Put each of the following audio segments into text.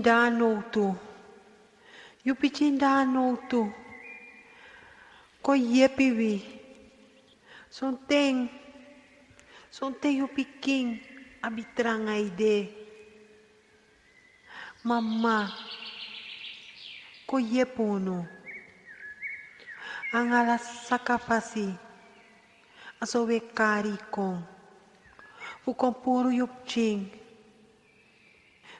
da notu. You pichin da notu. Ko yepiwi. Sonteng you piking abitrang ide. Mama. Ko yepono. Ang alas sakafasi. Asowe kari kong. Fukong puro yupching.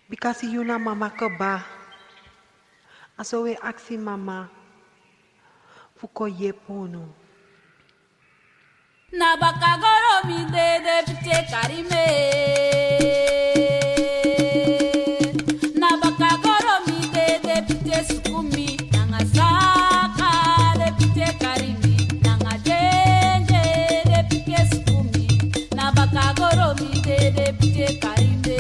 Bekasi yun na mama ka ba? Asowe aksi mama. Fuko yepono. Na baka goro mi de pite karime. Na baka goro mi de pite sukumi. Nanga saka de pite karimi. Nanga jenje de pite sukumi. Na baka goro mi de pite karime.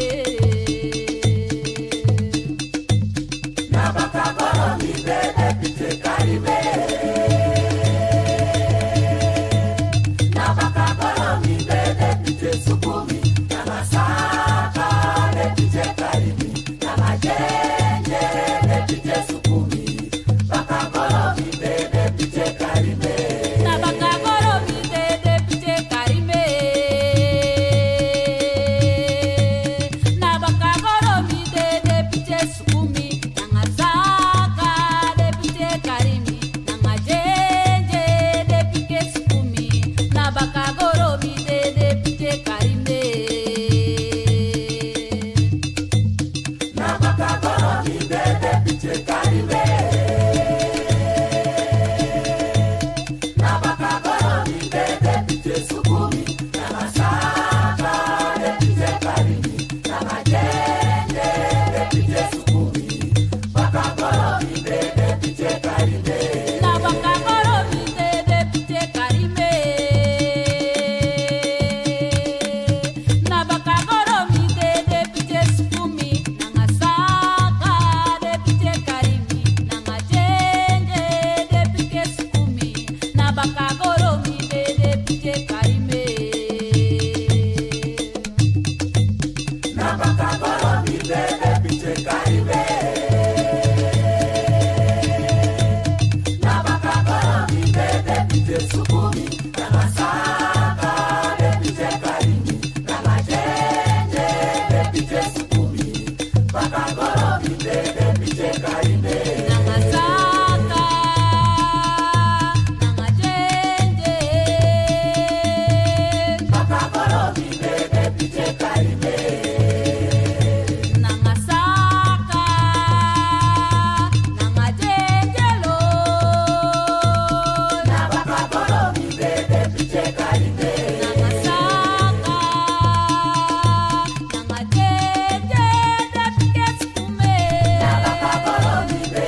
Na baka goro mi de pite karime. Sukumi, nanga saka, lepite karimi, nanga jenje, lepite sukumi, baka goro mi de lepite karime. Na baka goro mi de lepite karime. Na baka goro mi de lepite sukumi, nanga saka, lepite karimi, nanga jenje, lepite sukumi, na baka goro mi de lepite karime. Na baka goro mi de lepite karime. Na baka goro mi de lepite sukumi, nanga saka, lepite karimi, nanga jenje, lepite sukumi, baka goro mi de lepite karime. Na baka goro mi de lepite karime. Na baka goro mi de lepite sukumi, nanga saka lepite karimi, nanga jenje lepite sukumi, na baka goro mi de lepite karime. Na baka goro mi de lepite karime. Na baka goro mi de lepite sukumi, nanga saka, lepite karimi, nanga jenje, lepite sukumi, baka goro mi de lepite karime. Nanga saka, nanga jenje, Baka goro mi de lepite karime. nanga saka, nanga jenje lo. Na baka goro mi de lepite karime. Nanga saka, nanga jenje lepite sukume. Na baka goro mi de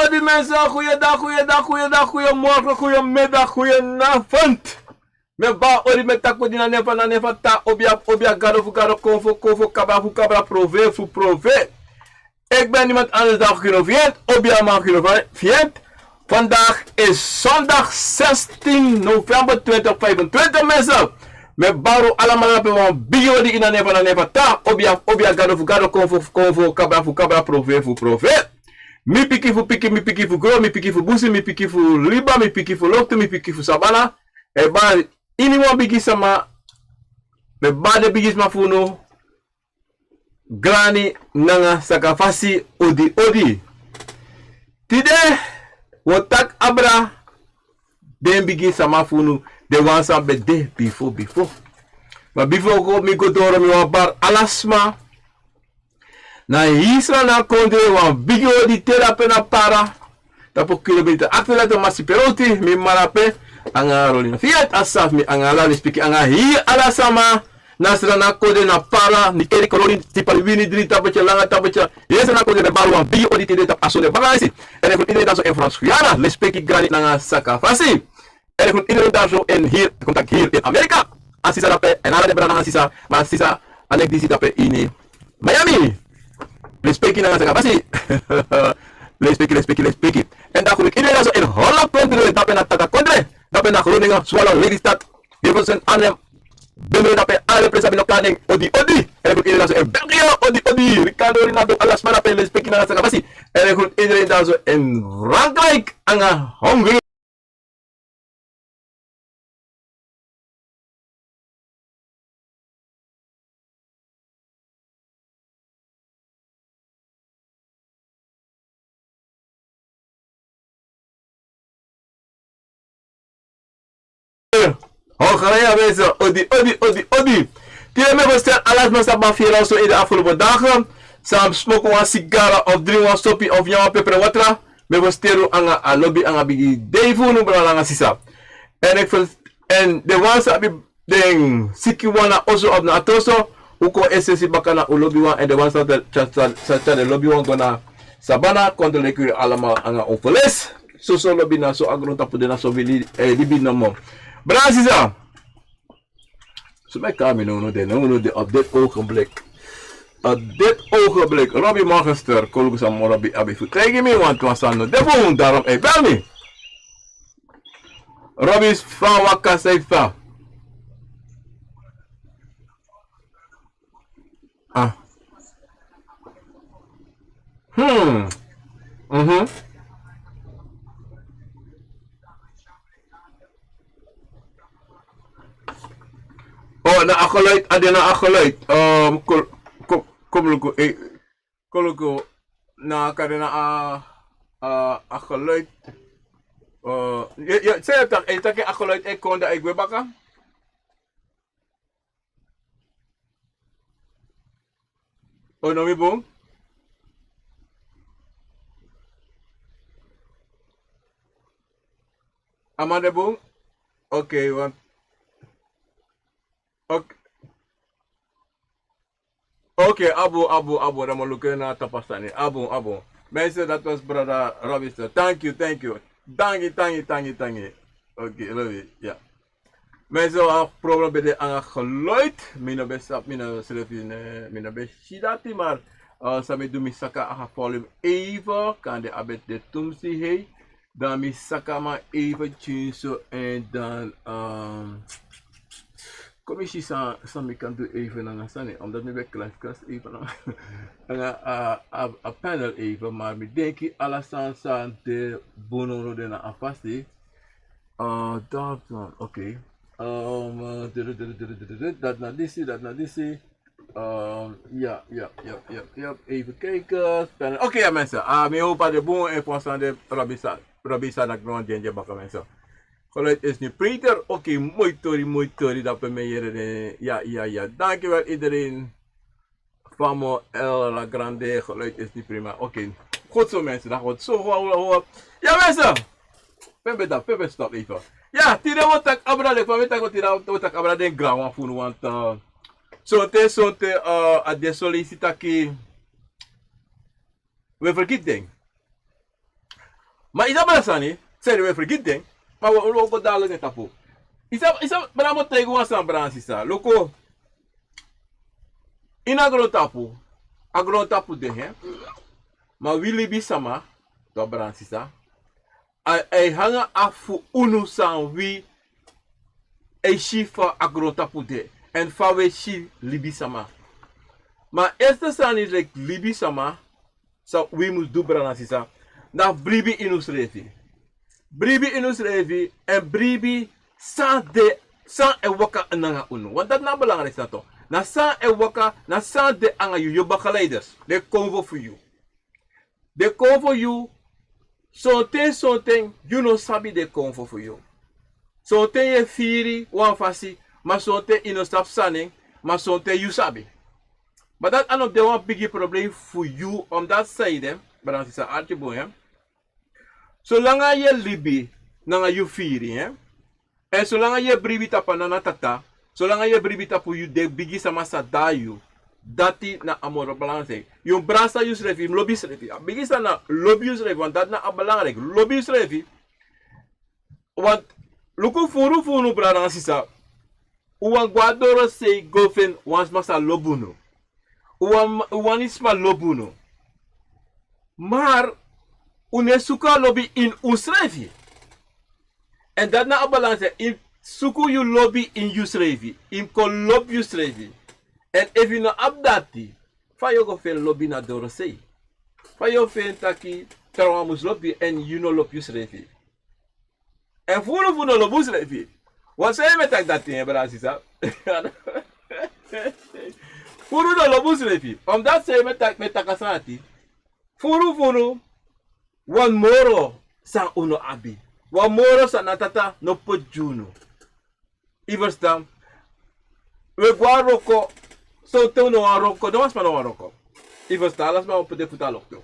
odi mensen, goeiedag, goeiemorgen, goeiemiddag, goedenavond. Me ba odi me tako di na nefa ta obia gado fu gado konfo kabra prove fu prove. Ik ben niemand anders dan Genoviet, obia man Genoviet. Vandaag is zondag 16 november 2025 mensen. Me baro allemaal op een bio die in de nefa ta obia gado fu gado konfo kabra prove fu prove. Mi piki fu gro, mi piki fu busi, mi piki fu liba, mi piki fu lokte, mi piki fu sabana. E ba inimo bigi sama me ba de bigis mafuno grani nanga sakafasi odi. Tide wotak abra den bigi sama funu de wansa be de befo. Ma befo go mi go doro mi wan bar alasma. Na hisra na kondre wan bigi odi terape na para. Tapo kilometer akela to masiperoti mi marape anga rolina. Fiat asaf mi anga la spiki anga hi alasama. Nasra na kode na para ni eri koloni tipa wini dri tabacha langa tabacha yesa na kode na baru an bi odi tide tap asone bagasi ere kun ide daso en France Guyana le speki grani nanga saka fasi ere kun ide daso en hier contact hier in Amerika asisa dape en ala de brana asisa ma asisa anek disi dape ini Miami le speki nanga saka fasi le speki en da kun ide daso en Holland country dape na taka country dape na Groningen Swallow Lelystad Hilversum Arnhem Bemre dape alle presa bino planning odi. En ik iedereen zo in België odi. Ricardo Rinaldo alles maar dape les peki na sakafasi. En ik iedereen daar zo in Frankrijk anga hungry. Hongarije mensen, odi. Die me bestel alles maar staan baferen zo in de afgelopen dagen. Sam smoke een sigara of drink een stoppie of jammer peper water. Me bestel aan lobby aan bigi devu nu belangrijk sisa. En de ones abi den siki wana also op na atoso. Uko SSC baka na lobby wan en de ones dat de lobby wan gona sabana kontra leku allemaal aan onverles. So lobby na so agro tapu de na so libi no mo. Brazisa. Zo mij kan no de op dit ogenblik. Robbie Magister, kolgus aan Robbie Abifu. Krijg je me, want was aan de boom, daarom ik bel me. Robbie's van waka zegt van. Oh, na geluid, adena geluid. Koluko na kadena geluid. Ja, zeg dat ik tak geluid ik kon dat ik weer bakken. Oh, no mi boom. Amande boom. Oké, want Oké, Abu, dan moet ik naar tapastani. Abu. Mensen, dat was brother Robbie. Thank you. Dank. Oké, love you. Ja. Mensen, we probleem bij de geluid. Mina best dati, maar samen doen we saka volume even. Kan de abet de tumsi heen. Dan we saka maar even zo en dan commissie sa mi kan doen even aan sane omdat mi bij klas even aan a panel even maar mi denk ik alles aan de bono de na afasti dat oké dat na disi ja even kijken oké ja mensen mi hoop dat de bono en van de Robisa dat gewoon denje bakken mensen. Geluid is nu beter. Oké, mooi tori dat we mij hier. Ja. Dankjewel iedereen. Famo El La Grande. Geluid is niet prima. Oké. Goed zo mensen. Dat wordt zo gewoon. Ja mensen. Pepe stop even. Ja, tira wat ik abra. Ik weet dat tira wat ik abra den grauw voor want zonte a de solicitaki. We vergeten. Maar isa balasani, say we forgetting, maar we loko dadelijk net tapu. Isa bramo tego wan san bransisa. Loko in agro tapu de he. Maar we lebi sama, to bransisa. Ai hanga afu unu san wi e shifa agro tapu de. En fawe shi libi sama. Maar eerste san is like libi sama. So we must do bransisa. Na bribi inus revi. Bribi inus revi en bribi san e waka nanga unu. Want dat na belangrijk is dat. Na san e waka, na san de anga you begeleiders. De convo for you. De convo you. Something you no sabi de convo for you. Something ye firi wan fasi, maar something ino stap sanning, maar something you sabi. But dat ano de one biggie probleem for you on that side, but dat is een aardje boy. Zolang je libi, nanga you firi, en zolang je bribi tapa na tata, zolang je bribi tapu you de biggie sama sa dayu, dati na amor belangrijk. Yung brasa you srefi, lobby srefi. Biggie sa na lobby you srefi, want dat na belangrijk. Lobby srefi, want luku furu brada sisa, uwan guadoro say gofen wans masa lobuno. Uwan isma lobuno. Maar unesuka lobby in usrefi. En dat na balance in suku you lobby in usrefi. In kon lobby usrefi. En if you no abdati, fa yo go fen lobby na doro say. Fa yo fen taki trawamus lobby en you no lobby usrefi. En furu no lobby usrefi. Wat say me tak dati en brasisa. Furu no lobby usrefi. Dat say me takasati. Furu wan moro sa uno abi. Wan moro sa natata no pojuno. Iverstam. We guaroko. So te no aroko. No was maar no aroko. Iverstam. Las maar op de futalokto.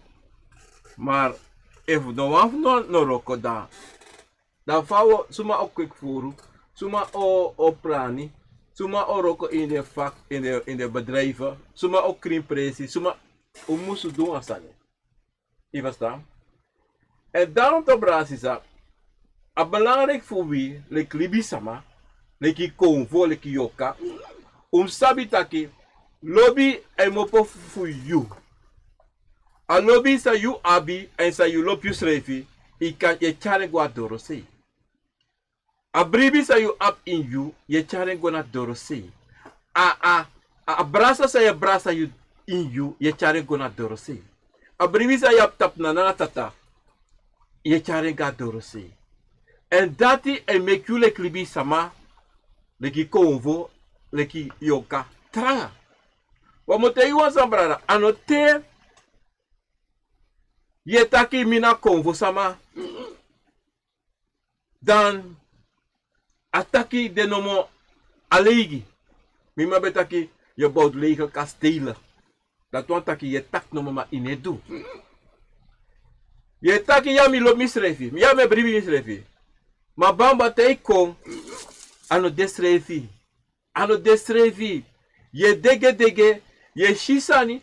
Maar if no wan no roko da. Dan fawo suma ook quick furu. Suma o prani. Suma o roko in de vak. In de bedrijven. Suma ook krimpresi. Suma o moesoe doen asane. Je verstaan? En daarom te brasisa, a belangrijk voor wie, like libi sama, like Akomfo, like Yorka, sabitaki, lobby en mopo voor you. A lobby sa you abi en sa you lop you srefi, je chare gwa doro sei. A bribi sa you up in you, je chare gwa na doro sei. A brasa sa je brasa you in you, je chare gwa na doro sei. A bribi sa yap tap na tata. Je chare ga doro sei. En dati en make you like libi sama. Like Akomfo. Like Yorka. Tranga. Wa mote you wan sambrada. Anote. Je taki mina Akomfo sama. Dan. Ataki de nomo alegi. Mima betaki. Je bouwt lege kastelen. Dat want taki je tak no ma inedu. Je taki ya mi lo misrefi. Ya me bribi misrefi. Ma bamba te kon. Ano desrefi. Ano desrefi. Ye dege. Ye shisani.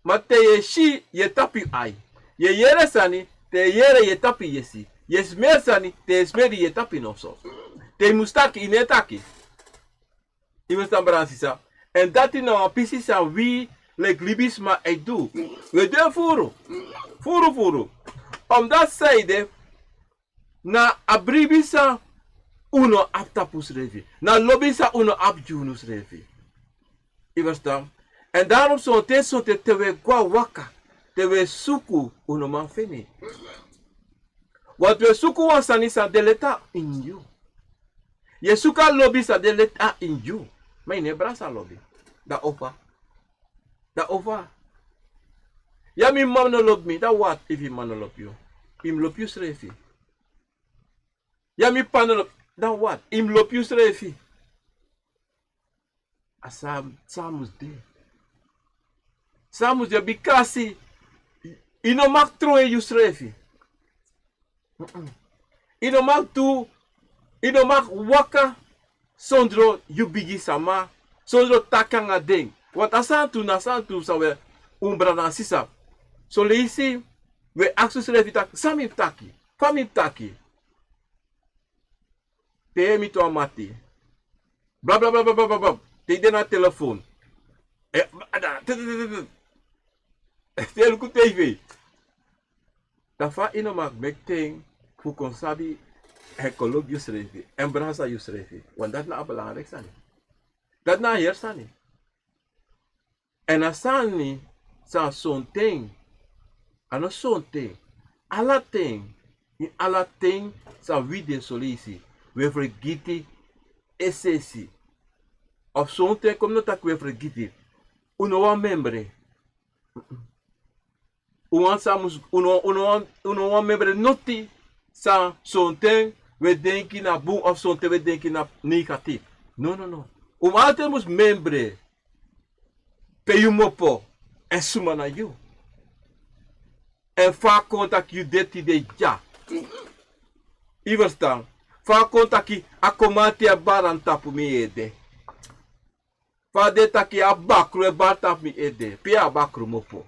Ma te ye shi ye tapi ai. Ye yere sani. Te yere ye tapi yesi. Ye smer sani. Te smeri ye tapi no so. Te mustaki inetaki. Iwestan bransisa. En dat is nou precies aan wie like libis maar ik doe. We doen furu. Omdat zijde na abribisa uno aptapus revi. Na lobisa uno abjunus revi. Je verstaan? En daarom zo te we gwa waka. Te we suku uno man fini. Wat we suku wansani sa deleta in you. Je suka lobisa deleta in you. Maar je brasa lobby. Da over. Ja, mi man no love me. Dat what if he man no love you? Him love you srefi. Ja, mi pan no love. Dat what? Him love you srefi. Samus de. Samus de bekasi. Ino mak troe you srefi. Ino mak tu. Ino mak waka. Sondro you bigi sama. Sondro takanga ding. Wat asantu sawe umbra na sisa. So leisi We aksu schreef tak, sami taki, fami taki. Te mi to amati. Bla bla bla bla bla bla. Te de na telefoon. Te luku TV. Da fa ino mak mekteng fu kon sabi ekolog you schreef. En brasa you schreef. Want dat na belangrijk sani. Dat na hier sani. En asani sa son ting. Ano son ting. Ala ting. In ala ting sa wide solisi. We vergiti essentie. Of zo'n ting kom not we vergiti. Uno wan membre. Uno wan membre noti sa zo'n ting we denken na boom of zo'n ting we denken na negatief. No. Altijd mus membre. Pe you mopo. En suma na you. En vaak contact you dati de ja. Iverstaan. Fa kontaki akomati a baran tapu mi ede. Fa de taki a bakru e bar tap mi ede. Pia bakru mopo.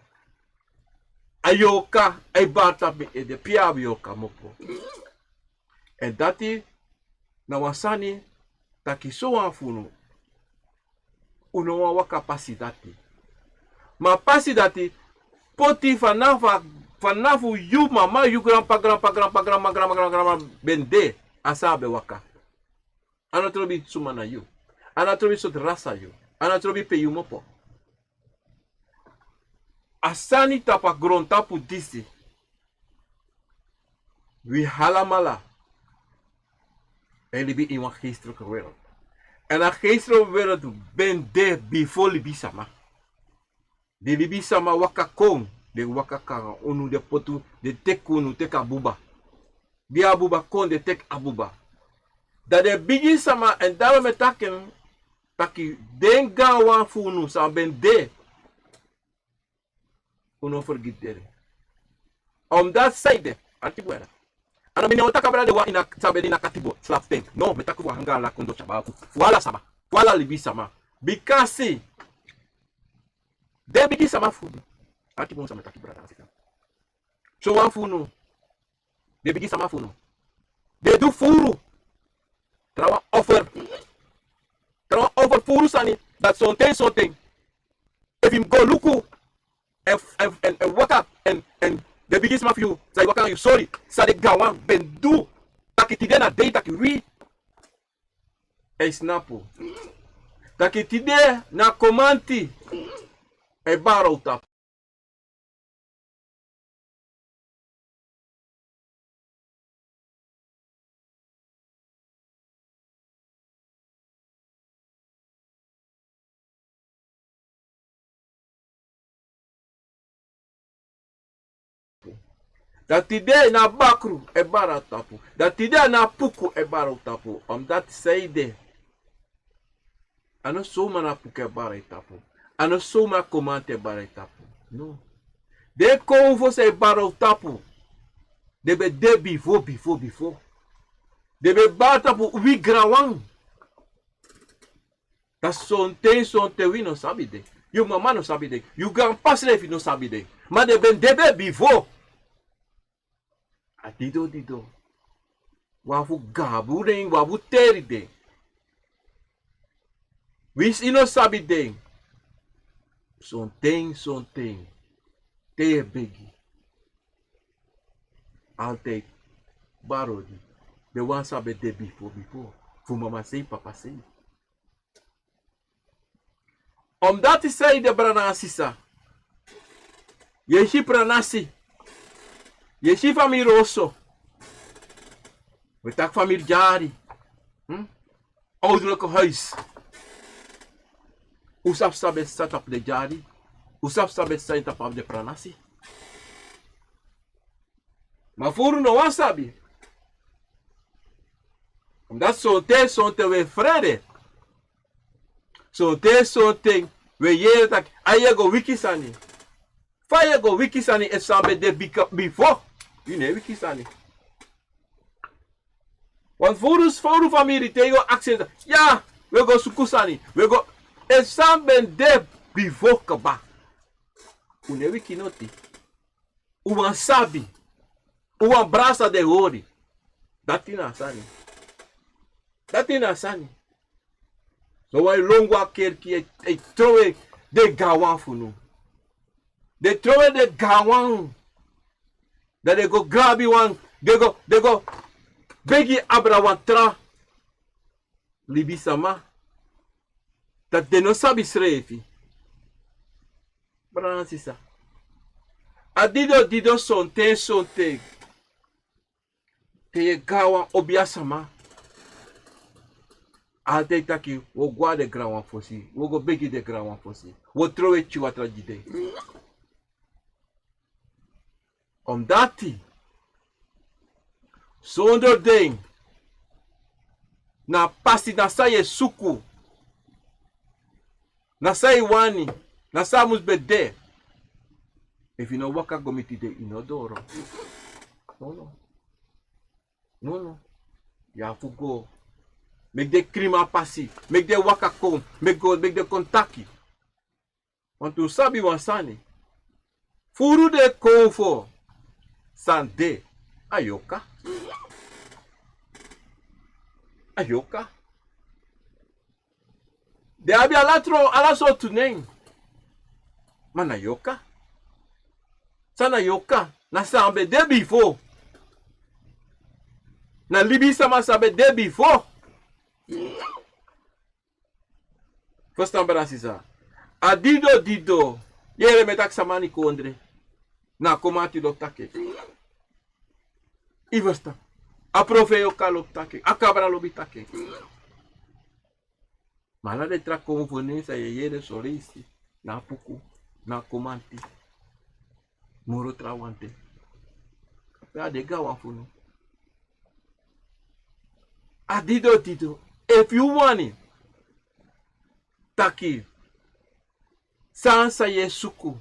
A Yorka e bar tap mi ede. Pia Yorka mopo. En dati na wasani taki so anfunu. Uno wa waka pasi dati. Ma pasi dati poti fanafu you mama you grandpa bende. Asabe waka. Anatrobi sumana you. Anatrobi sot rasa you. Anatrobi pe you mopo. Asani tapa gron tapu disi. We halamala. En libi in een geestelijke wereld. En een geestelijke wereld ben de befo libi sama. De libi sama waka kong. De waka kanga. Onu de potu. De tekunu teka buba. Die abuba kon de tek abuba. Dat de bigi sama en daarom met taken taki denga wan funu sa ben de. Uno forget dere. Omdat zijde antibuera. Ano mine otaka bra de wa ina sabe dina katibo slap tank. No, metaku wa hanga la kondo chabaku. Wala sama. Wala libi sama. Bekasi. De bigi sama funu. Antibu sama taki bra asika. So wan funu. De bigi sama funu. De do furu. Trawa offer. Trawa offer furu sani. Dat something. If him go luku. And waka. And the biggest sama you. Say waka you sorry. Sa de gawan. Ben do. Taki tide na day taki we. E snapu. Taki tide na komanti. E baro tap. Dat idee na bakru e bara tapu. Dat idee na puku e bara tapu. Omdat zijde. Ano soma na puku e bara tapu. Ano soma komante e bara tapu. No. De konvo se e bara tapu. De be de befo. De be bara tapu wi grawang. Dat sonte wi no sabi de. You mama no sabi de. You grandpa slefi no sabi de. Maar de ben debe befo. Dido. Wafu gabu den, wafu teri den. Wis ino sabi den. Something. Te begi. Altijd barodi. De wan sabi de befo. Fu mama sei, papa sei. Omdat hij zei de branasisa. Yeshi pranasi. Yeshi família rosso. We tak família jari. Ouderlijke huis. Usap sabe sat op de jari. Usap sabe sat op de pranasi. Maar voor no wan sabi. Omdat sonte we vrede. Sonte we yere tak ayego wikisani. Fayego wikisani e sabe de befo. You know wikisani. Want voor uw familie tegen accent. Ja, we go sukusani. We go. E sabe de befo kaba. Une wiki noti. Uwan sabi. Uwan brasa de hori. Dati na sani. Dati na sani. So why longo aker ki e trowe de gawan funu. De trowe de gawan. That they go grab you one. They go begi abra wan tra. Libi sama. Dat de no sabi srefi. Bransisa. Adido sonte. Te gawan obia sama. Ate taki wo gwa de grawan fosi. Wo go begi de grawan fosi. Wo trowe chiwa trajide. Om dati. Zonder ding. Na pasi na saye suku. Na saye wani. Na samus bede. If you know waka gomiti de inodoro. No. You have to go. Make the krima pasi. Make the waka kom. Make the kontaki. Want to sabi wansani. Furu de Akomfo. Sande. Ayoka. De abi alaso tunen. Mana yoka. Sana yoka. Na sambe de befo. Na libi sama sabe de befo. First number sisa. Dido. Yere metak samani kondre. Na komati do take. Ivasta. A profe yoka lo take. A cabra lo bitake. Mala de tra confonenza yere solisi. Na puku. Na komanti. Moro trawante. Ya de gawan funu. Dido. If you want it. Taki. Sansa yesuku.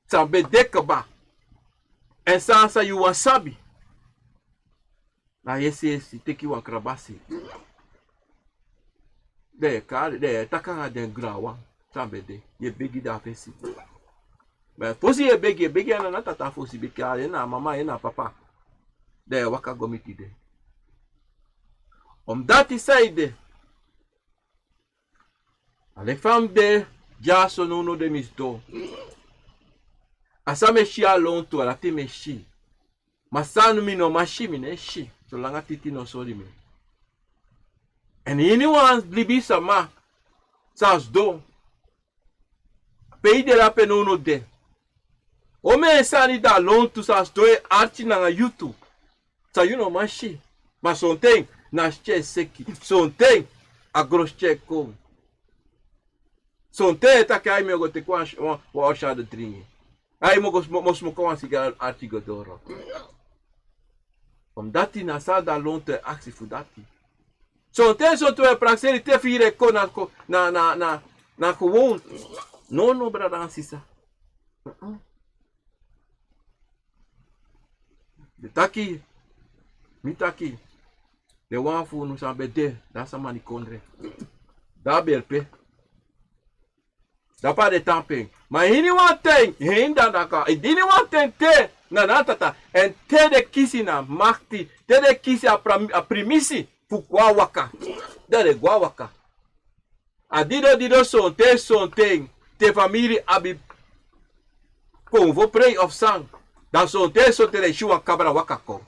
Sambe dekaba. En sansa you wasabi. Na yesi teki wakrabasi. De takanga den grawa. Sambe de. Ye begi da fesi. But fosi ye begi na tata fosi beka na mama na papa. De waka gomiti de. Dati side. Ale fam de jaso no de misdo. Asa meshi alonto ala te meshi. Masanu mi no mashi mi ne shi. So langa titi no sori mi. And anyone libi sama. Sas do. Pei de la penono de. O me sani da lonto sas do e arti nanga YouTube. Sa you no mashi. Ma sonteng na che seki. Sonteng agrosche kom. Sonteng ta kai me go te kwa wa sha de tringi. Ai mo ko siga artigo doro. Dati na sa da lonte aksi fu dati. Sonteng so tu e praxeri te fire ko na gewoon. No brada sisa. De taki. Mitaki. De wanfu no sabe de. Da samani kondre. Da belpe. Da pa de tamping. Maar hini wanteng. Heen dan daka. Dini wanteng te. Na natata. En te de kisi na makti. Te de kisi a primisi. Fu kwa waka. Da de gwa waka. Dido sonteng. Te familie abi. Konvo pray of sang. Dan sonteng de shiwa kabra waka kom.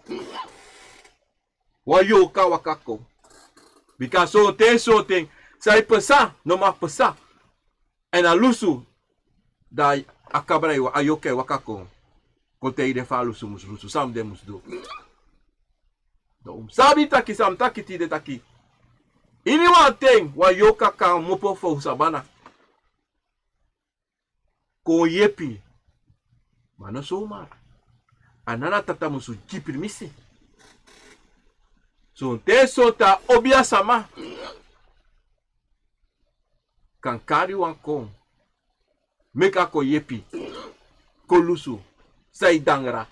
Wa Yorka waka kom. Because sonteng. Sai pesa. No ma pesa. En alusu da akabra iwa ayoke wakako kote de fa lusu muslusu sam de musdo. Do sabi taki sam taki ti de taki. Ini wanteng wa yoka ka mopo fo sabana. Ko yepi. Mano somar. Anana tata musu jiprimisi. So te sota obia sama. Kankari wankong. Meka ko yepi. Kolusu. Saidangra.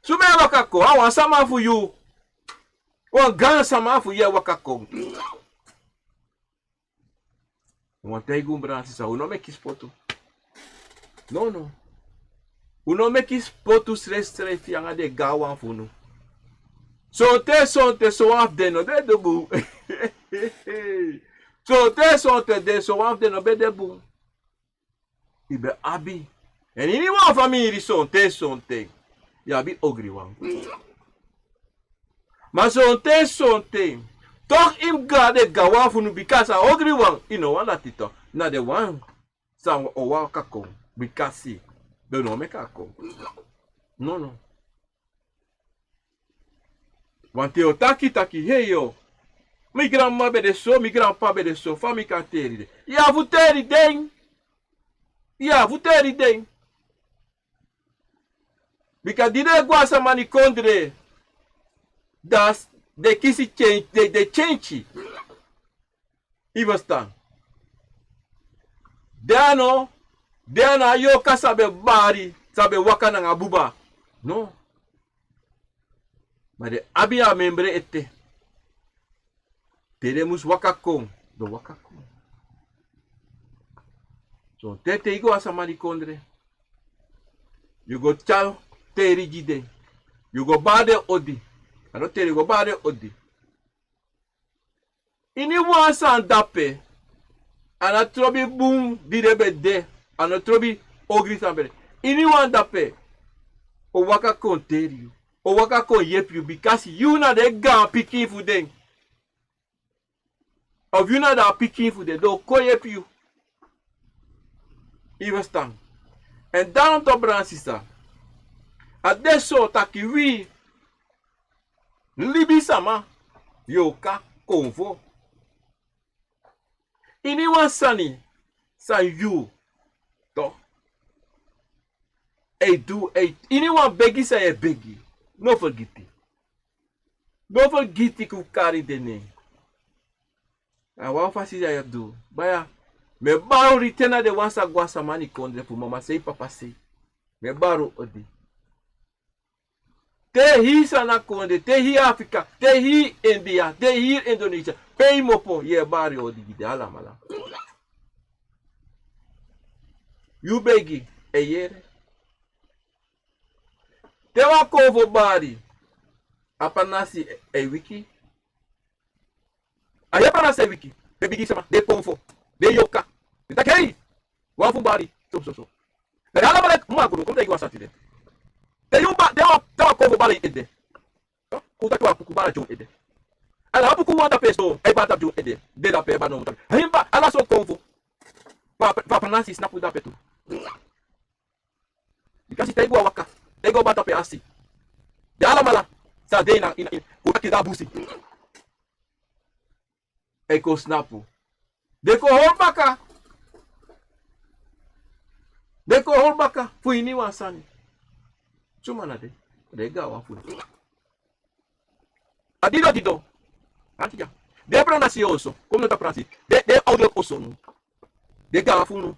Sume wakako. Awan sama fu yu. Wan gan sama fu ye wakako. Wan teigu mbransi sa. Uno me kispoto. No. Uno mekis potus restre fianga de gawan funu. Sonte so af de no de boom. Sonte de so af de no be de boom. Ibe abi. En ini wan family sonte. Ya bi ogri wan. Maar sonte. Toch im ga de gawan funu because a ogri wan. Ino wan dat ito. Na de wan. Sa o waka kom. Bekasi. De no me kako. No. Want yo taki, hey yo. Mi grandma be de so, mi grandpa be de so, fami kan teri de. Ja, vu teri den. Bika dide guasa mani kondre. Das, de kisi change, de change. Ivastan. Dana Yorka sabe bari, sabe waka nanga buba. No. Maar de abia membre ete. Tere mus waka kom. Do waka kom. So tete igo asamani kondre. You go chal teri jide. You go bade odi. Ano teri go bade odi. Ini wansan dape. Ana trobi boom direbe de. Ana trobi ogri sambere. Ini wan dape. O waka kon teri. O waka kon yep you because you na de gan picking for them. Of you na da picking for them. Do ko yep you. Even stand. En daarom to bransisa. Adesso taki wi. Lebi sama. Yorka. Akomfo. Ini wan sani. San you. To. Ini wan begi sa ye begi. No forget it. No forget it ku carry the name. And what fasi ya do? Baya. Me baro ritena de wansa guasa mani kondre pu mama sei papa sei. Me baro odi. Te hi sana konde, te hi Afrika, te hi India, te hi Indonesia. Pay mopo ye bari odi gide ala mala. You begi eyere. Te wa kovo bari. Apanasi wiki. Ayapanasi wiki. De bigi sama, de Akomfo, de Yorka. De takei. Wafu bari. So. De ala mala maguru, como te igual satide. Te yumba, de wa kovo bari ede. Kuta kwa kukubara jo ede. Ala hapu kuwanda peso, ai bata jo ede. De da pe ba no. Himba ala so Akomfo. Papanasi snapu da petu. Because te igual waka. Te go bata pe asi. Yala mala. Sa de na kutaki da busi. Eko snapu. Deko holbaka. Fuini wasani. Chumana de. De gawa fu. Adido. Antia. De pronunciation. Como não tá pra si. De audio oso. De gawa fu no.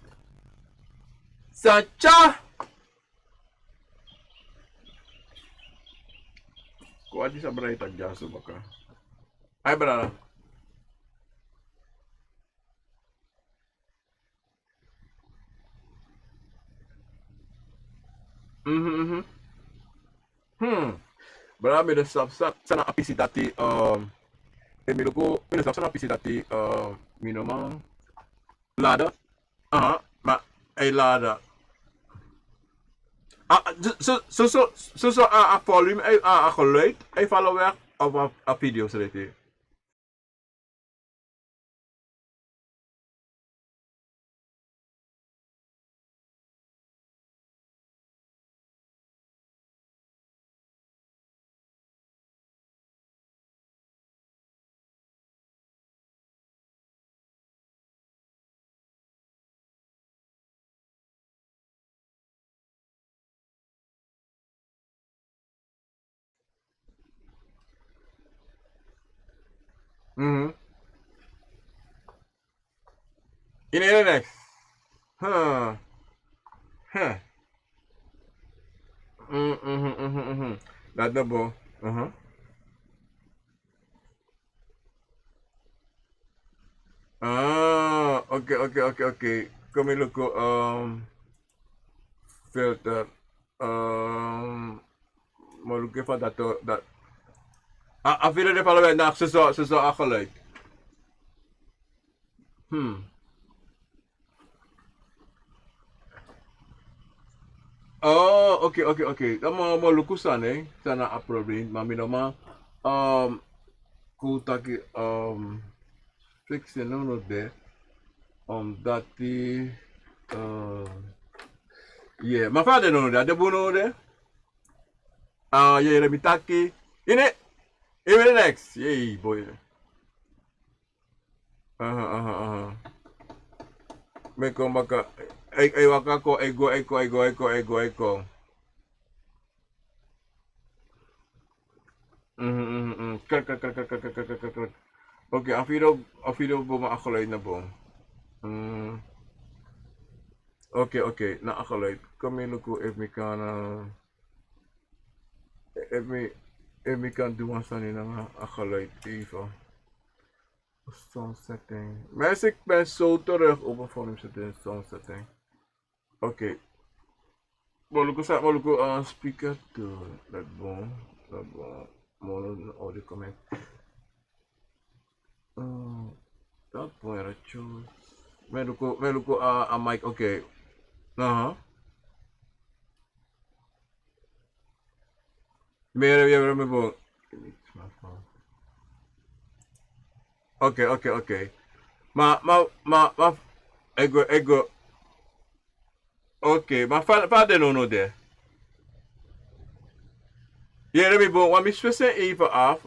Sancha. Ko adi sa brai tagjaso baka. Ay brara. Brara me de sana apisi dati e me loko me de sana apisi dati minoman lada. Ma ay lada. So a volume a geluid ay follower of a video serete. In the next. Huh. That double. Okay. Come look filter. Maar look even dat. Afvielen de vallen naar ze zo afgeluid. Oh, oké. Dan maar look staan hè. Sana een probleem. Maar minoma kutaki fixen no de. Omdat die yeah, maar vader no de bono de. Yeah, lebitaki. Ini even next. Yay, boy. Meko maka ay waka ko ego. Kak. Oké, afiro bo maageluid na bo. Oké, na ageluid. Kom in ko if me kan if me kan doen staan na ageluid even. Sound setting. Mensen, ik ben zo terug op een volume setting, sound setting. Oké. Maluku speaker to dat bon. Mono audio comment. Dat bon era choose. Maluku a mic, oké. Meer bon. Oké. Maar, ego. Oké, maar vader no de. Ja, we bon, wat misversen even af.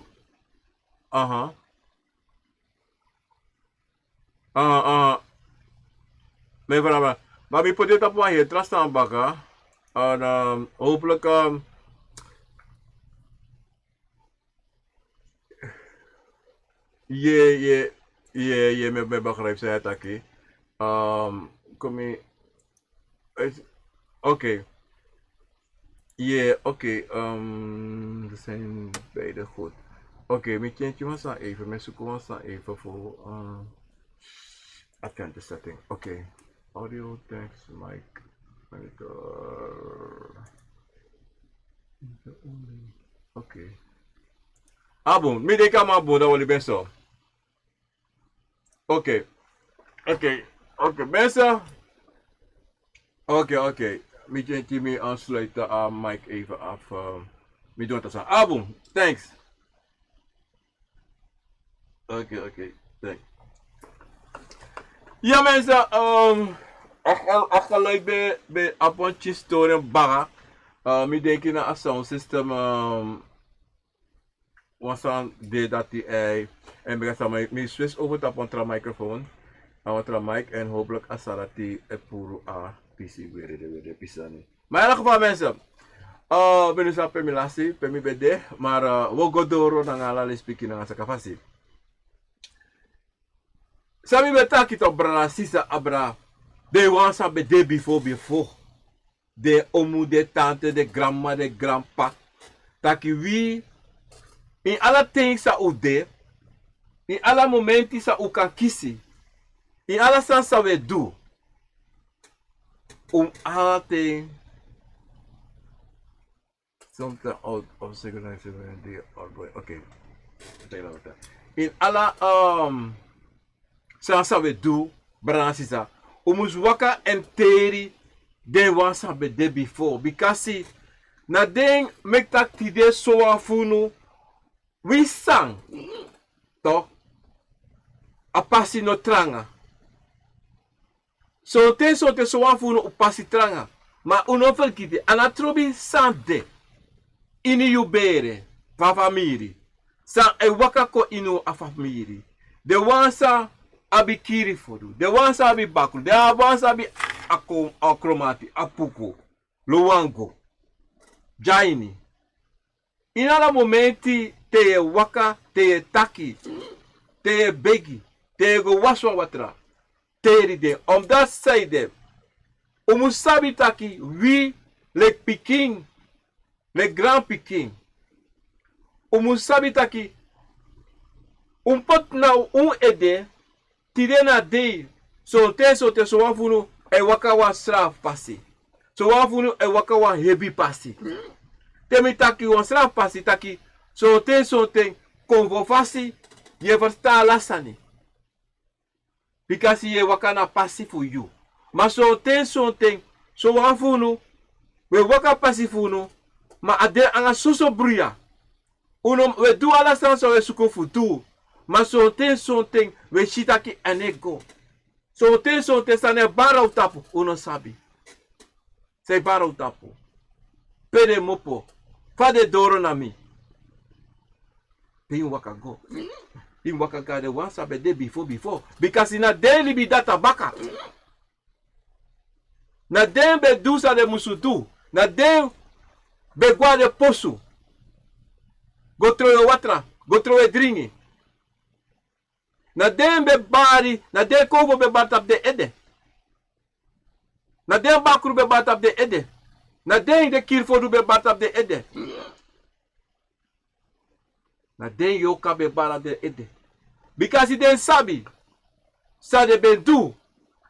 Maar we put dit op een hier, trust aan baka. En hopelijk yeah, me begrijp ze het oké. Kom je. Oké. Ze zijn beide goed. Oké, mijn kindje was dan even, mijn zoeken was dan even voor attend setting. Oké. Audio, text, mic, monitor. Oké. Bon, mi denk aan mijn bon, dat wil ik best zo. Oké, mensen. Oké. Misschien me aansluiten aan mic even af. We doen het aan. Bon, thanks. Oké, thanks. Ja mensen, afgeluid bij Apontje Story Baka. Ik denk in een sound system. Was aan de dati en ik ga me switch over op een microfoon. Een mic en hopelijk asarati epuru a PC weer de pisani. Maar in elk geval mensen, ben dus op mijn laatste, per mijn bede, maar we go doro nanga la speaking nanga sakafasi. Sami betaki to brana sisa abra. De wansa be de befo. De omu, de tante, de grandma, de grandpa. Taki wie in alle things sa u de, in alle momenten sa u kan kiezen, in alle sensa we do, alle things, something out of synchronization the boy. Okay. In alle sensa we do, bransisa, mus waka en teri, den wansa be de before, bekasi na den mek tak tide so afunu. We sang, toch? A passi no tranga. So te so wafu no passi tranga. Ma uno verkite, anatrobi sande. Ini yubere, pa famiri. San e waka ko inu a famiri. De wansa abi kiri fodu. De wansa abi bakul. De wansa abi akromati, apuko, luwango, jaini. In alle momenti te waka, te taki, te begi, te go waswa watra, teri de. Omdat zij de, umusabi taki, wie le piking, le grand piking. Umusabi taki, pot na ede, tide na de, so te so wafunu, e waka wa straf passi. So wan funu e waka wan heavy pasi. Temi taki wan sra pasi taki soten convofasi ye versta lasani. Because ye waka na pasi for you. Ma soten so wan funu we waka pasi funu ma ade anga soso bria. Uno we du ala so we suko futu. Ma soten we shitaki anego. Soten sane bara utapu uno sabi. Sei bara utapu. Pede mopo. Fade doro na mi. Pin waka go. In waka ga de wan sabe de before. Because in a daily be data baka. Na den be dusa de musutu. Na den be gwa de posu. Go trowe watra. Go trowe dringi. Na den be bari. Na den kovo be batap de ede. Na den bakru be batap de ede. Na den de kirfodu be batap de ede. Na den Yorka be batap de ede. Because he den sabi. Sa de be do.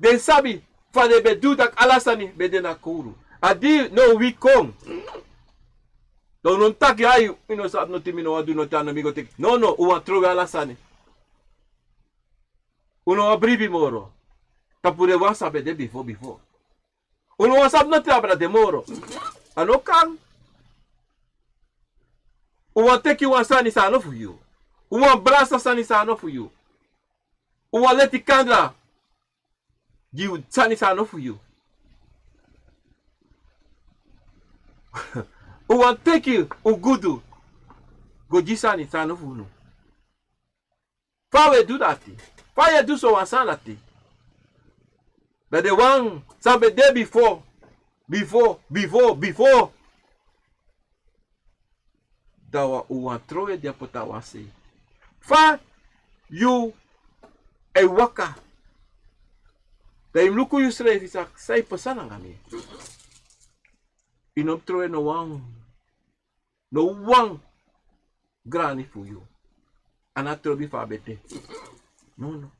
Den sabi. Fa de be do tak alasani be den akuru. Adi no we come. Don't non taki ayu. Ino sab no timi no wadu no tano migo tek. No, uwan troga alasani. Uno abribi moro. Tapure wan sabe de before. Uno wan sab no trabra de moro. Ano kang. Uwan teki wan sani sano for you. Uwan brasa sani sano for you. Uwan leti kandra. You sani sano for you. Uwan teki ugudu. Goji sani sano for you. Fawe do dati. Fawe do so wan sanati. That the one sabe de before. Dawa uwan trowe de pota wasi. Fa you e waka. Da im luku you sre isa sai pasana ngami. Inom trowe no wang. No wang grani for you. Anatrobi fa bete. No.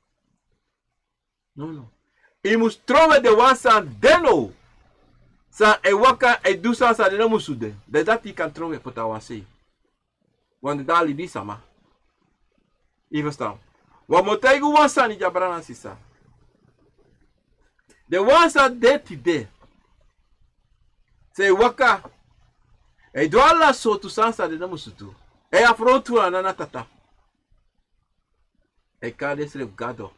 Imus trowe de wansan deno. Sa e waka e dusa sa de no musude. De dati kan trowe pota wasi. Want da lebi sama. Even staan. Wat moet ik wansa ni jabrana sisa. De wansa tedy. Se waka. E do alla so tu sansa de namusutu. E afrontu anana tata. E kade sre gado.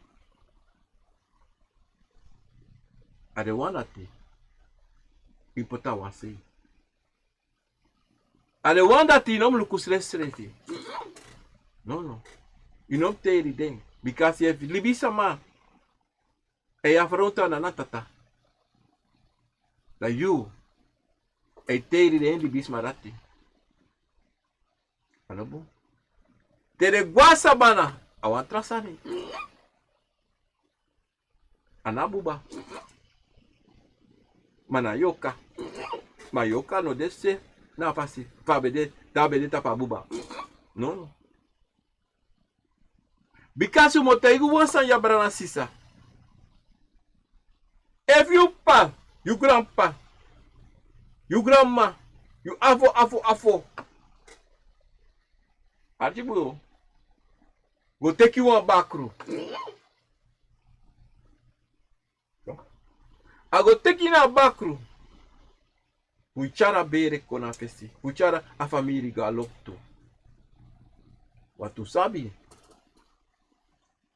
Ade wanati. Ipota wasi. Ade wandati inom lukusresreti. No. Inom tedy den. Because if lebi sama. E afronta na natata. Da you. E tedy den lebi smarati. Anobu. Tere guasa bana. Awan trasani. Anabuba. Mana Yorka. Ma Yorka no desse. Na fasi. Fabede. Tabede tapabuba. No. Because you motaigu wansan yabrana sisa. If you pa, you grandpa, you grandma, you afo. Artibulo. Go take you one backroom. I go take you na backroom. Puchara bere kona festi. Puchara a família galopto. Watu sabi.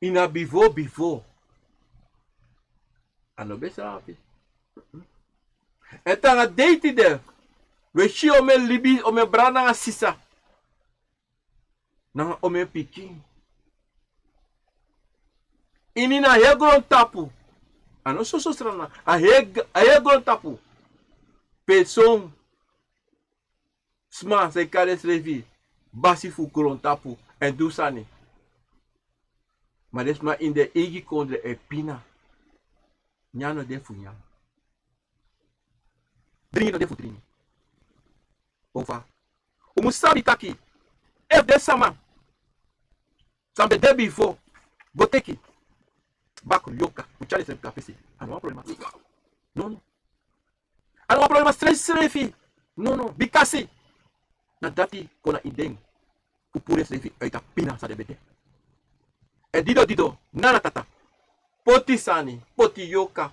Ina befo. Ano besa api. Etanga date de. We shi ome libi ome brana nga sisa. Na ome piki. Inina hegron tapu. Ano so strana. A hegron tapu. Person. Sma se kare lebi. Basi fu kron tapu. En dusani. Maar dat is maar in de egi kondre e pina. Nyano de fu nyano. Dringi no de fu dringi. Ofa. O musabi taki. Ef de sama. Sambe de befo. Boteki. Baku Yorka. Uchale se kapesi. Ano problema. No. Ano problema strefi. No, bekasi. Na dati kona ideng. Upure strefi uit a pina sa de bede. E dido, nana tata. Poti sani, poti Yorka.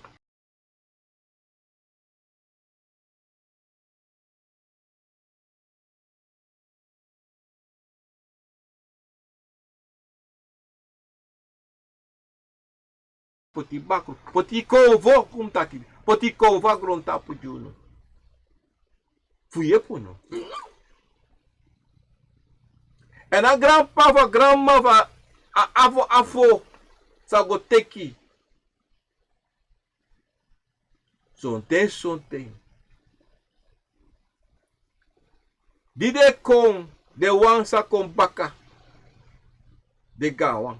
Poti bakro, poti kovo kum taki. Poti kova gronta pu juno. Fuye puno. En a grandpa, grandma, a afo, sa go teki. Sonte. Dide kon de wang sa kon baka. De gawang.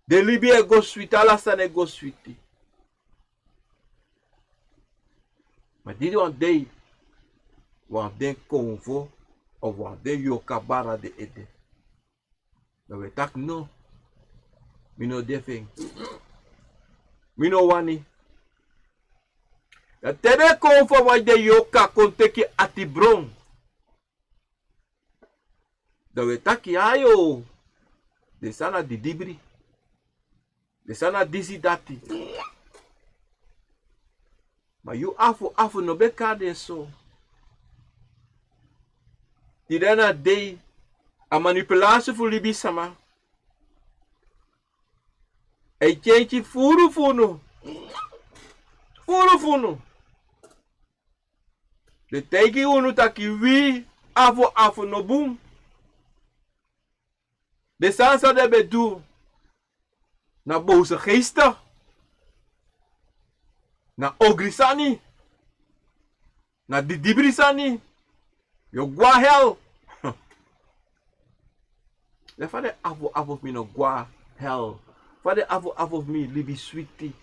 De lebi e go switi, alasan e go switi. Maar dide wan den Akomfo of wan den Yorka bara de ede. Maar we tak no. Mi no defeng. Mi no wani. De tedy Akomfo wan de Yorka kon teki ati bron. Dat we taki ayo. De sana di dibri. De sana disi dati. Maar you afu no beka den so. Die dena dei a manipulatie voor libi sama. E change furu funo. De teki unu taki wi afu no boom. De sansa de bedu. Na boze geesten. Na ogrisani. Na dibrisani. Yo gwa hell. Le fade avo mi no gwa hell. Fade avo mi libi sweetie.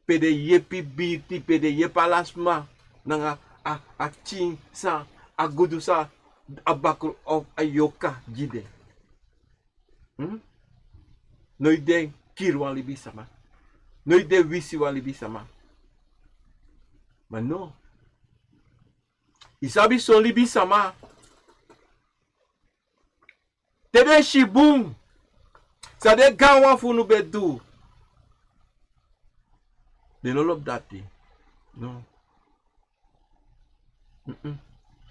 Pede yepi biti, pede yepalasma. Nanga a ching sa, a gudu sa, a bakru of a Yorka jide. No ide kirwan libi sama. No ide wisi wan libi sama. Maar no. Isabi son libi sama. Tede shibung. Sa de gawa funu bedu. De no lop dati. No.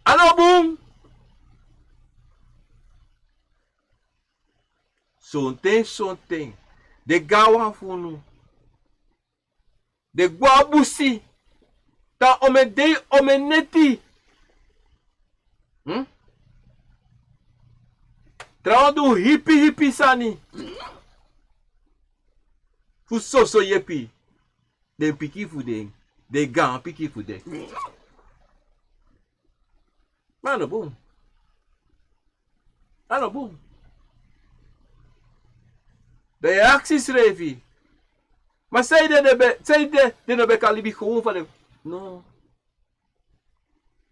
Ano boom. Sonten. De gawa funu. De guabusi. Ta omeneti. Trawa do hippie sani. Fu so yepi. Den piki fu den. De gan piki fu den. Ano boom. De acties revi. Maar zei de no be kalibi gewoon van de. No.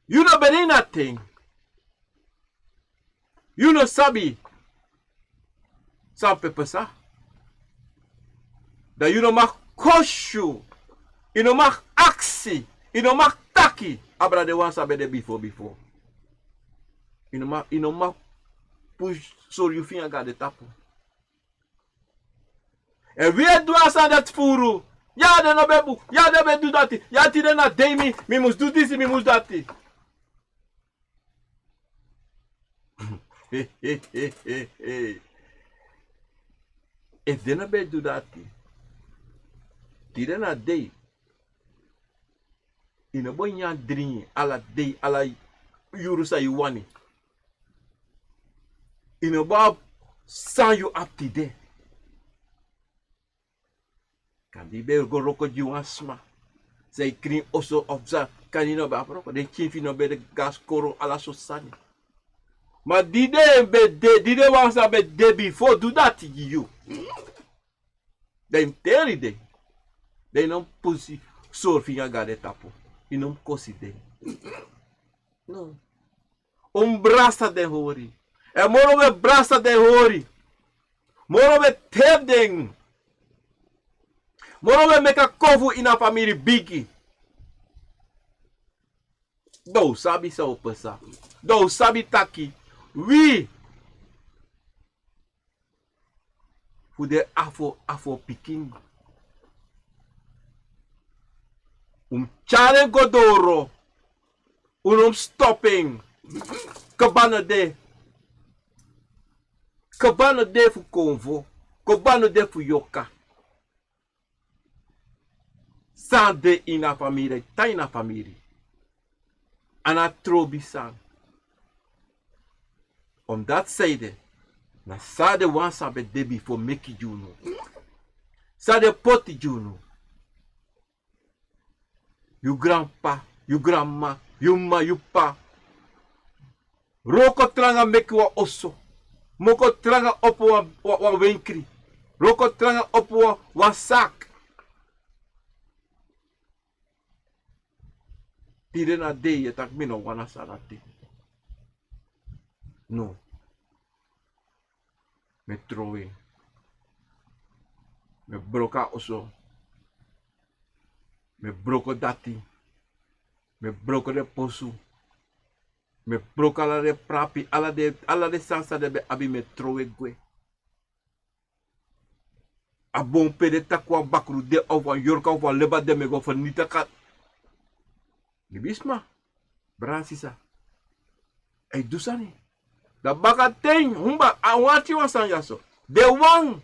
You no be nothing. You no sabi. Some people sa. Dat you no mag koshu. You no mag aksi. You no mag taki. Abra de wan sabi de befo. You no mag push so you fin aga de tapu. En wie doet als aan dat furu? Ja, de no bebu. Ja, de be do dati. Ja, ti de na demi. Mi mus do this, mi mus dati. If de no be do dati. Ti de na dei. Ino boy nyan dringi. Ala dei, ala yurusa yuwani. Ino boy san you up ti de. Kan die bij go roko asma. Zij kring oso of za kan je no ba roko. De chief no be de gas koro ala so sani. Maar die de was be de before do that you. Dem teri de. De non pusi sorfinga gade tapo. E non kosi de. No. Brasa de hori. E moro be brasa de hori. Moro be tebdeng. Moro we make a kofu in a family biggie. Do sabi sa opesa. Do sabi taki. We. Voor de afo piking. Chale go doro. Stopping. Kabana de. Kabana de fu Akomfo. Kabana de fu Yorka. Sande in a família, tá in a família. Ana trobi sang. Om dat zijde. Na sade wan sabe debi for meki juno. Sade poti juno. You grandpa, you grandma, you ma, you pa. Roko tranga meki wa oso. Moko tranga opo wa wenkri. Roko tranga opo wa sak. Tire na de ye tak mino wana sarate. No. Me trowe. Me broka oso. Me broko dati. Me broko de posu. Me broka ala de prapi. Ala de sansa de be abi me trowe gwe. A bon pede takwa bakru de of Yorka of leba de me go for nita kat. Gibisma. Bransisa. Ay dusani. Da baka ten humba awati wasan yaso. De wang.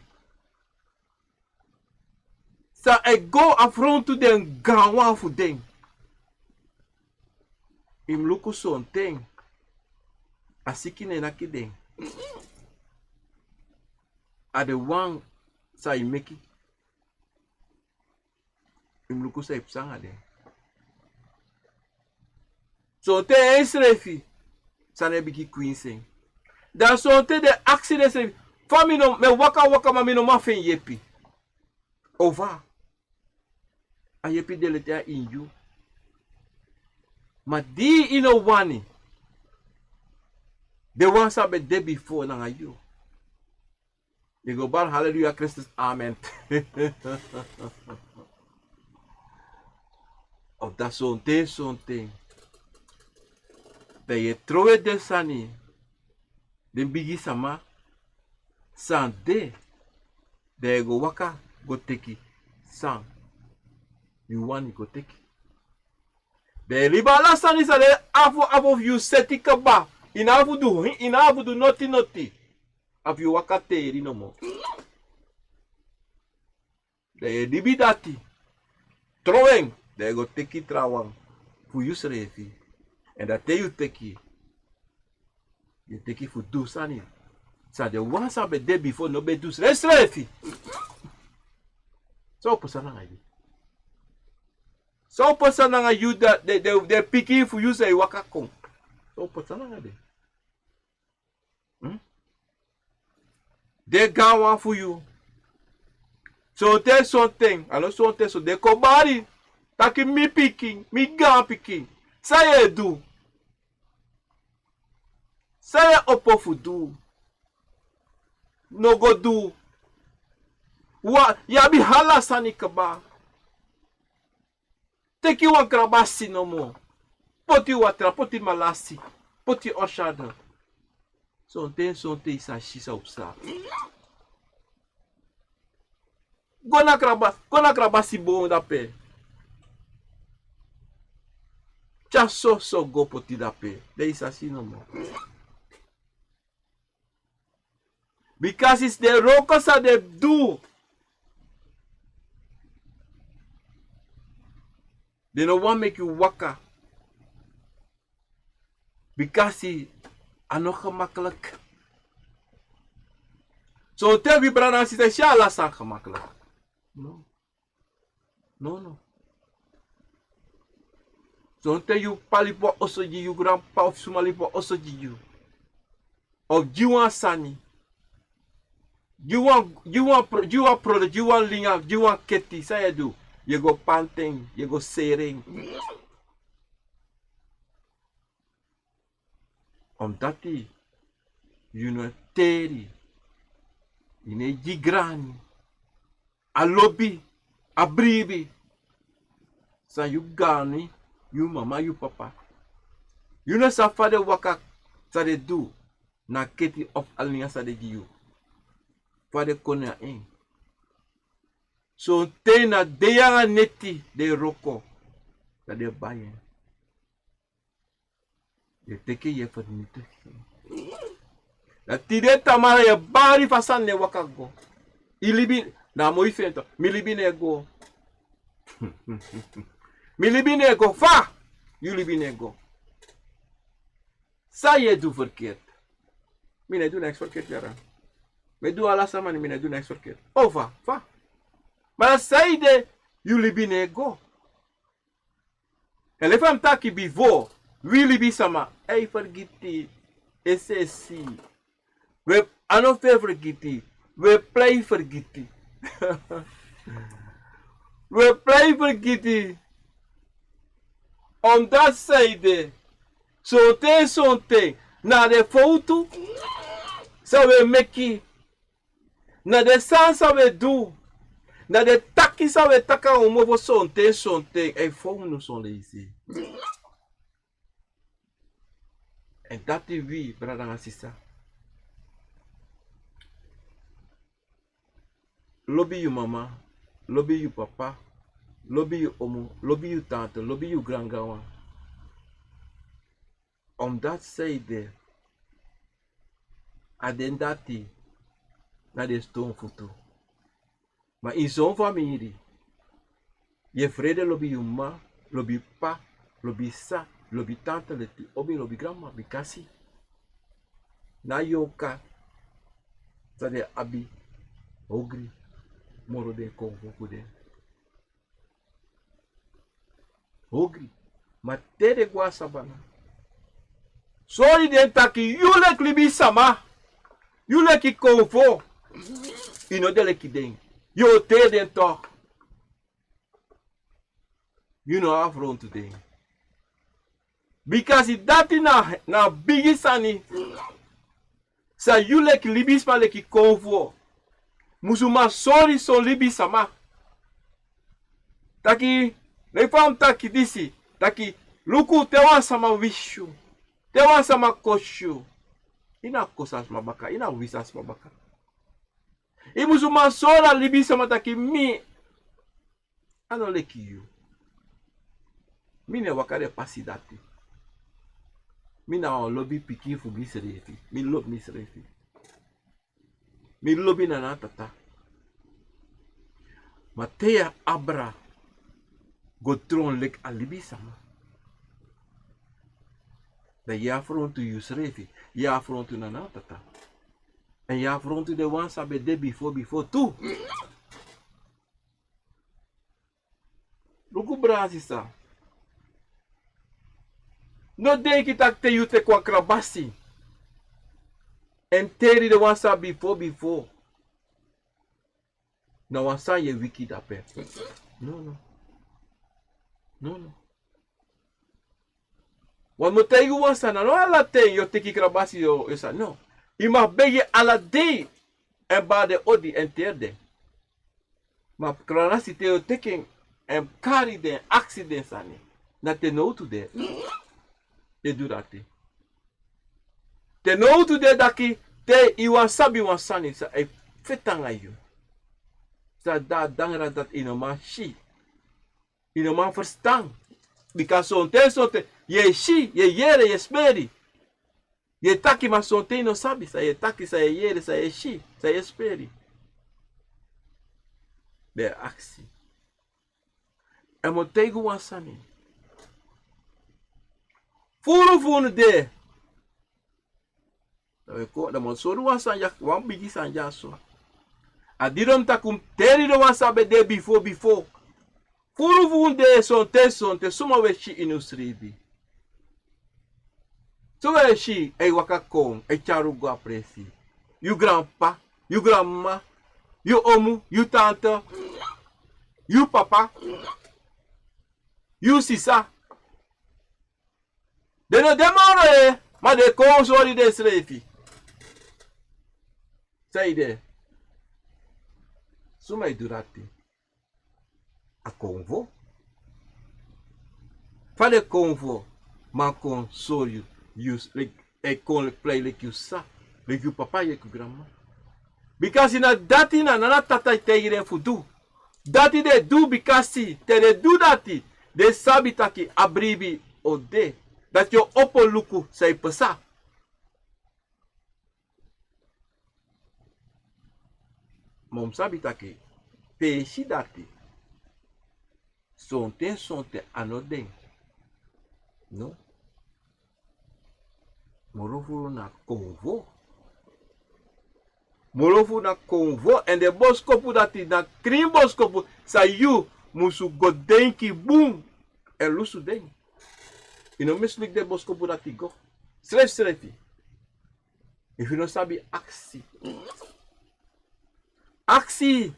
Sa I go afront to den gawa fu den. Im luku son ten. Asiki ne nakiden. A de wang sa I make it. Im luku sa ipsanga den. So te esrefi. Sa ne biki queen sing. Dan so te de accident se. Fami no me waka mami no mafen yepi. Over. A yepi de lete in you. Ma di ino wani. De wan sabe de befo nanga you. You go bar hallelujah Christus amen. Of dat zo'n thing. Dat je trouwe de sani. Den bigi sama. San de. Dat je go waka go teki. San. You want go teki. De libala sani sa de afo you seti kaba. Inafu do noti. Af you waka teri no mo. De libi dati. Throwing. De go teki trawang. Fu you srefi. En dat te you teki. You teki fu do sani. Sa de wan sa be de before no be do srefi. So person nga you. So person nga you that they picking for you say waka kong. So person nga de. They gawa for you. So there's something. I know something. So they come body. Taki me picking. Me gan picking. Say do. Say opo fu do. No go do. Wa ya bi hala sani kaba. Take you one grabasi no more. Poti watra, poti malasi. Poti oshada. Sonte isa shisa upsa. Gona grabasi bom da pe. Chaso so go poti da pe. De isa si no more. Because it's the rokas that they do. They don't want to make you waka. Bekasi ano gemakkelijk. So tell me brother sister shala san gemakkelijk. No. So tell you palipo also you grandpa of sumalipo also you. Of jiwan sani. You want product, you want linga, you want keti, say do. You go panting, you go sering. Dati, you know teri, you know Grang, a lebi, Abribi. Sa you gani, you mama, you papa. You know sa father waka sa de do. Na keti of alninga sa de you. Father konya in. So te na deyanga neti de roko. Sa de bayen. Je teke je vernite. Na tide tamara je bari fasan ne waka go. Ilibi na moi fento. Milibi ne go. Milibi ne go. Fa! Jullie ne go. Sa je doe verkeerd. Mine doe niks verkeerd, jaren. We doen alles samen, mine doe niks verkeerd. Over, va. Maar zei de jullie ne go. En even taki befo. Willy be sama. Ei vergiti. SSC. We anofe vergiti. We play vergiti. We play vergiti. Omdat zij de zonte na de foto sa we meki na de san sa we do na de taki sa we taka omovo zonte e foto no son lazy. En dati wie brada nga sisa. Lobby you mama, lobby you papa, lobby you omo, lobby you tante, lobby you granga. Omdat zij de aden dati na de stone foto. Maar in zo'n familie, je vrede lobby you ma, lobby pa, lobby sa, lobby tante, lobby grandma, bekasi. Na Yorka, sa de abi, ogri, moro de Akomfo de. Ogri, ma tere gwa sabana. Sorry den taki, you lek libi sama. You lek Akomfo. You know de lek den. You te den talk. You know how front today. Because dati na bigi sani. Sa you lek libi sma lek Akomfo. Musuma sorry son libi sama. Taki, ne fam taki disi. Taki, luku tewa sama wishu. Tewa sama koshu. Ina kosas mabaka, ina wisas mabaka. Musuma sora libi sama taki mi. Ano leki you. Mi ne wakare pasi dati. Mi na lobby piki fu misrefi. Mi lob misrefi. Mi lobi na tata. Matea abra. Gotron lek alibi sama. Da ya frontu yusrefi. Ya frontu na tata. En ya frontu de wan sabe de befo tu. Luku brasi sa. No denk dat te yute kwa krabasi. En teri de wan sabe befo. Na wan sa ye wiki dape. No. Want mo teigu wan sa na no ala te yo teki krabasi yo sa no. Ima bege ala de en ba de odi en terde. Ma kranasi te yo teken en kari de accident sani. Na te no to de. Te do dat te. Te no to de daki te iwan sabi wan sani sa e fetanga yo. Sa da dangra dat inoma shi. Inoma verstaan. Because sonte ye shi, ye yere, ye speri. Ye taki ma sonte no sabi sa ye taki sa ye yere sa ye shi, sa ye speri. Be aksi. E mo teigu wan sani. Furu de. Da mo soru wan san yak wan bigi san jaso. Adirom takum teri do wan sabe de befo. Furu de sonte suma we shi inusribi. So we shi e waka kong e charu go apresi. You grandpa, you grandma, you omu, you tante, you papa, you sisa. De no demore ma de kong sorry de srefi. Say de. Suma durati. Akomfo. Van de Akomfo, man kon so you use like I kon play like you sa, like you papa, like you grandma. Because in a dati na nana tata tegi de fudu. Dati de do bekasi, tedy do dati. De sabi taki abribi o de. Dat yo opo luku say pesa. Mom sabi taki. Peshi dati. Sonte anoden. No. Morofu na konvo. Morofu na konvo. En de boskopu dati na krim boskopu. Sa you musu godenki boom. En lusu den. You know mislik de boskopu dati go. Strefi. If you no sabi aksi. Aksi.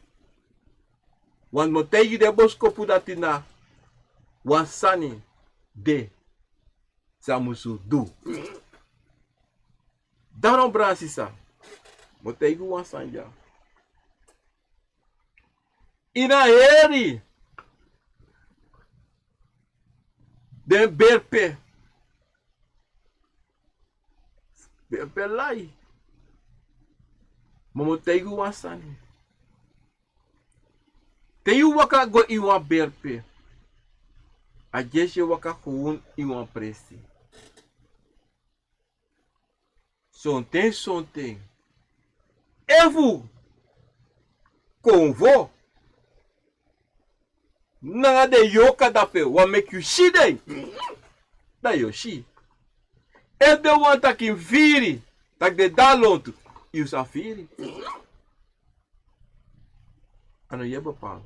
Want motegi de boskopu dati na wansani de samusu do. Daarom brasisa. Motegi wansanja. Ina heri. Den berpe. Berpe lai. Motegi wansani. Te you waka go iwan berpe. A jesje waka gewoon iwan presi. Sonten. Evu. Konvo. Nanga de Yorka dape. Wa make you shi den. Da yo shi. If de want takin viri. Tak de dalontu. You sa viri. Ano je bepaal.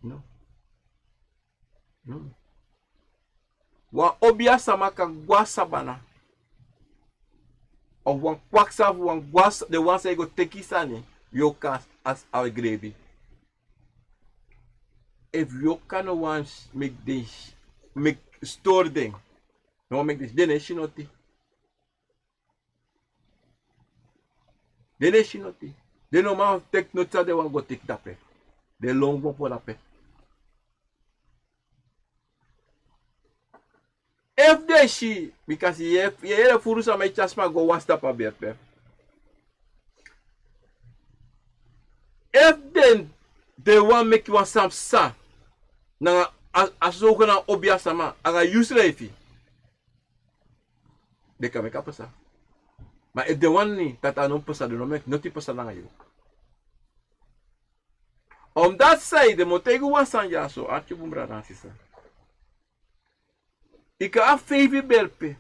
No. Wa obia samaka guasabana. Of wan kwaksa wan guas de wan say go tekisani. Yorka as our gravy. If Yorka no wants make this make store them. No make this then she noti. Then she noti. They no man take nota they want go take that pe. They long go for that pe. If they she, because ye furu sa may chasma go was tapa berpe. If then they want make you some sa, na asoko na obia sama, aga use refi. They can make up sa. But if they want ni, that I don't pasa, they don't make noti pasa na you. On that side, the motego was sanja so archi bumbra sisa. Ik heb 5 berpe.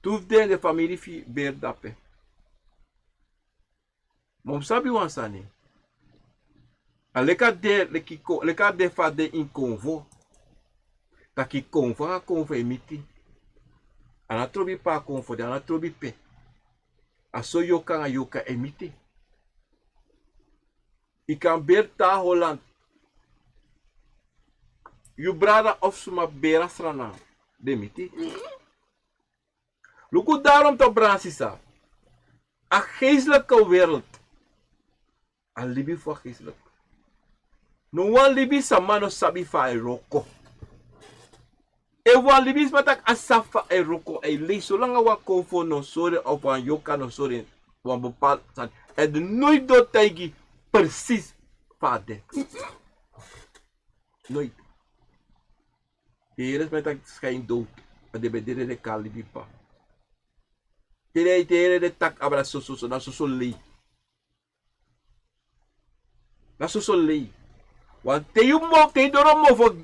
Toef de familie fi ber dape. Mom sabi wansani. Aleka de fa de in konvo. Taki konvo emiti. Ana trobi pa konvo de ana trobi pe. Aso yoka emiti. Ik kan ber ta Holland. You brother of suma bera srana. Demiti. Luku daarom te brasisa. A geestelijke wereld. A libi voor geestelijk. No one libi sama no sabi fa e roko. E wan libi smatak asafa e roko e le. Zolang a wan Akomfo no sore of wan Yorka no sore. Wan bepaald san. E de nooit do taigi precies fade. Nooit. Hier is met een schijn dood. Maar de bedere de kalibi pa. Tere de tak abra so na so lei. Na so lei. Want te doro mo fo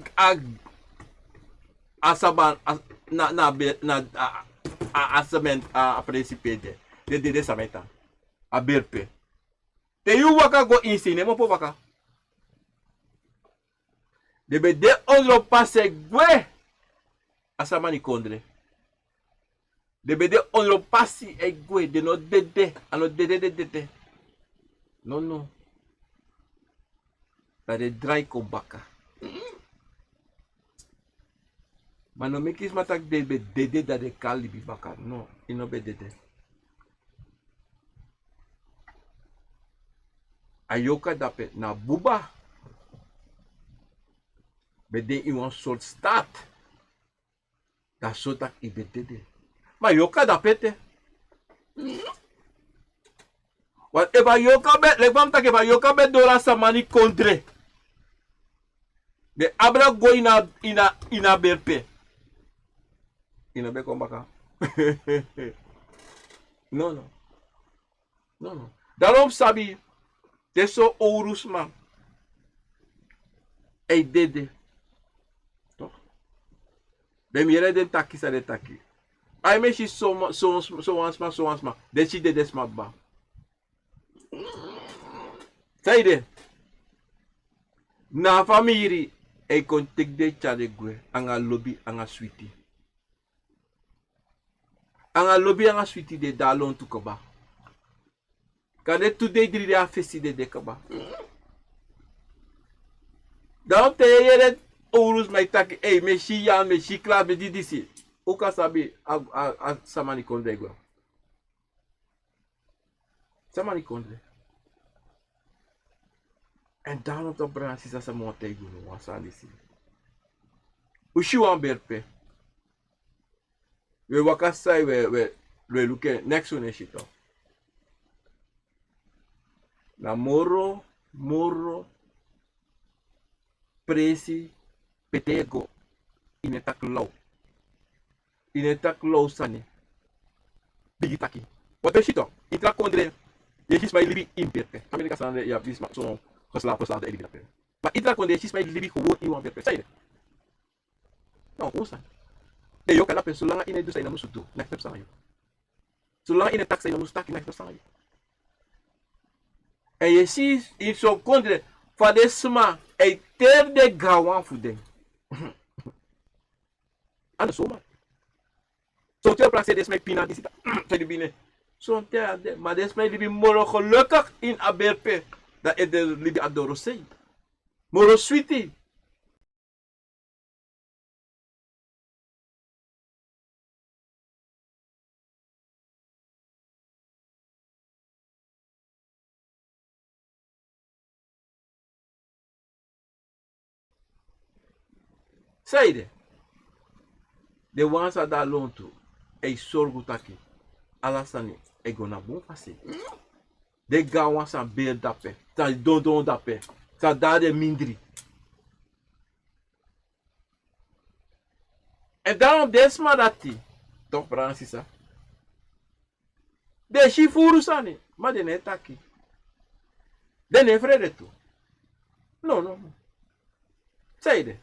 asaban na asament a principe de sameta. A berpe. Te waka go insine mo po waka. De bede onro pase gwe asamani kondre. De bede onro pasi e gwe de no dede ano dede. No. Dat de dry ko baka. Maar no mekis matak de dede dat de kalibi baka. No, ino be dede. Ayoka dape na buba. But then in one soort staat. Dat soort dat ik bedede. Maar Yorka dat pete. Want eba Yorka bet, like vam tak eba Yorka bet dora samani kontre. De abra go ina berpe. Ina be kombaka. No. Daarom sabi, deso ourus man. Ei dede. Toch? Dem yere den taki sa de taki. Ai me shi so wansma. De shi de desma ba. Saide. Na famiri ei kon tek de chade gwe. Anga lobby, anga sweetie. Anga lobby, anga sweetie de dalon tukoba. Kade today drie de festi de dekaba. Daarom te yere ourus mai taki. Ei, me shi yan, me shi klaar, me di disi. Oka sabi a samani kondre gwa. Samani kondre. En daarom te bransi sa monte gwa wasa disi. Ushi wan berpe. We waka sai we luke next one shito. Na moro presi petego inetak low. Inetak low sani. Bigitaki. Wat is shito? Itra kondre. Je is mijn libi in berpe. Amerika staan ja bis maar zo geslapen de libi. Maar itra kondre je is mijn libi gewoon in wan berpe. Sai. Nou, hoe staan? E Yorka la pe solanga ine du sai na musutu. Nek pep sangayo. Solanga ine tak sai na mustaki nek pep sangayo. En je ziet in zo'n kondre van de sma een derde gawan voor den. Aan de zomer. Zo'n twee plaatsen is mijn pina die zit. Zijn die binnen. Zo'n derde. Maar dat is mijn libi moro gelukkig in aberpe. Dat is de libi adoro sei. Moro sweetie. Saide. De wansa da lonto. E sorgo taki. Alasani. E gona bon fase. De gawan sa beer dape. Sa don dape. Sa dade mindri. En daarom desma dati. Toch Francisa. De shifuru sani. Ma de ne taki. De ne frede tu. No. Saide.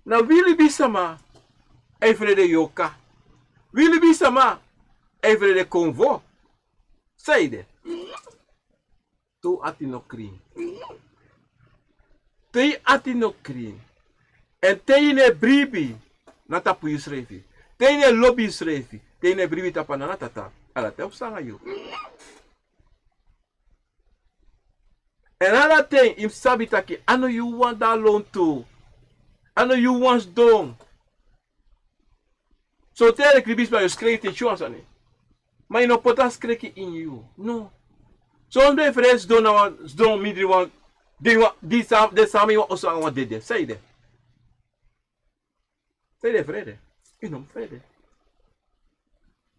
Na wili bisama even de Yorka. Wili bisama even de Akomfo. Saide. Tu ati no kring. Tei ati no kring. En tei ne bribi na tapu yusrefi. Tei ne lobby yusrefi. Tei ne bribi tapa na tata. Ala te opsanga yo. En ala ten im sabitaki. Ano you want that loan to. I know you once done. So tell the cribis by your scrape the chance on it. Maar je no potas kreki in you. No. So on the fresh don't midri one. Die samen je also aan wat dede. Say de. Say de vrede. Je no vrede.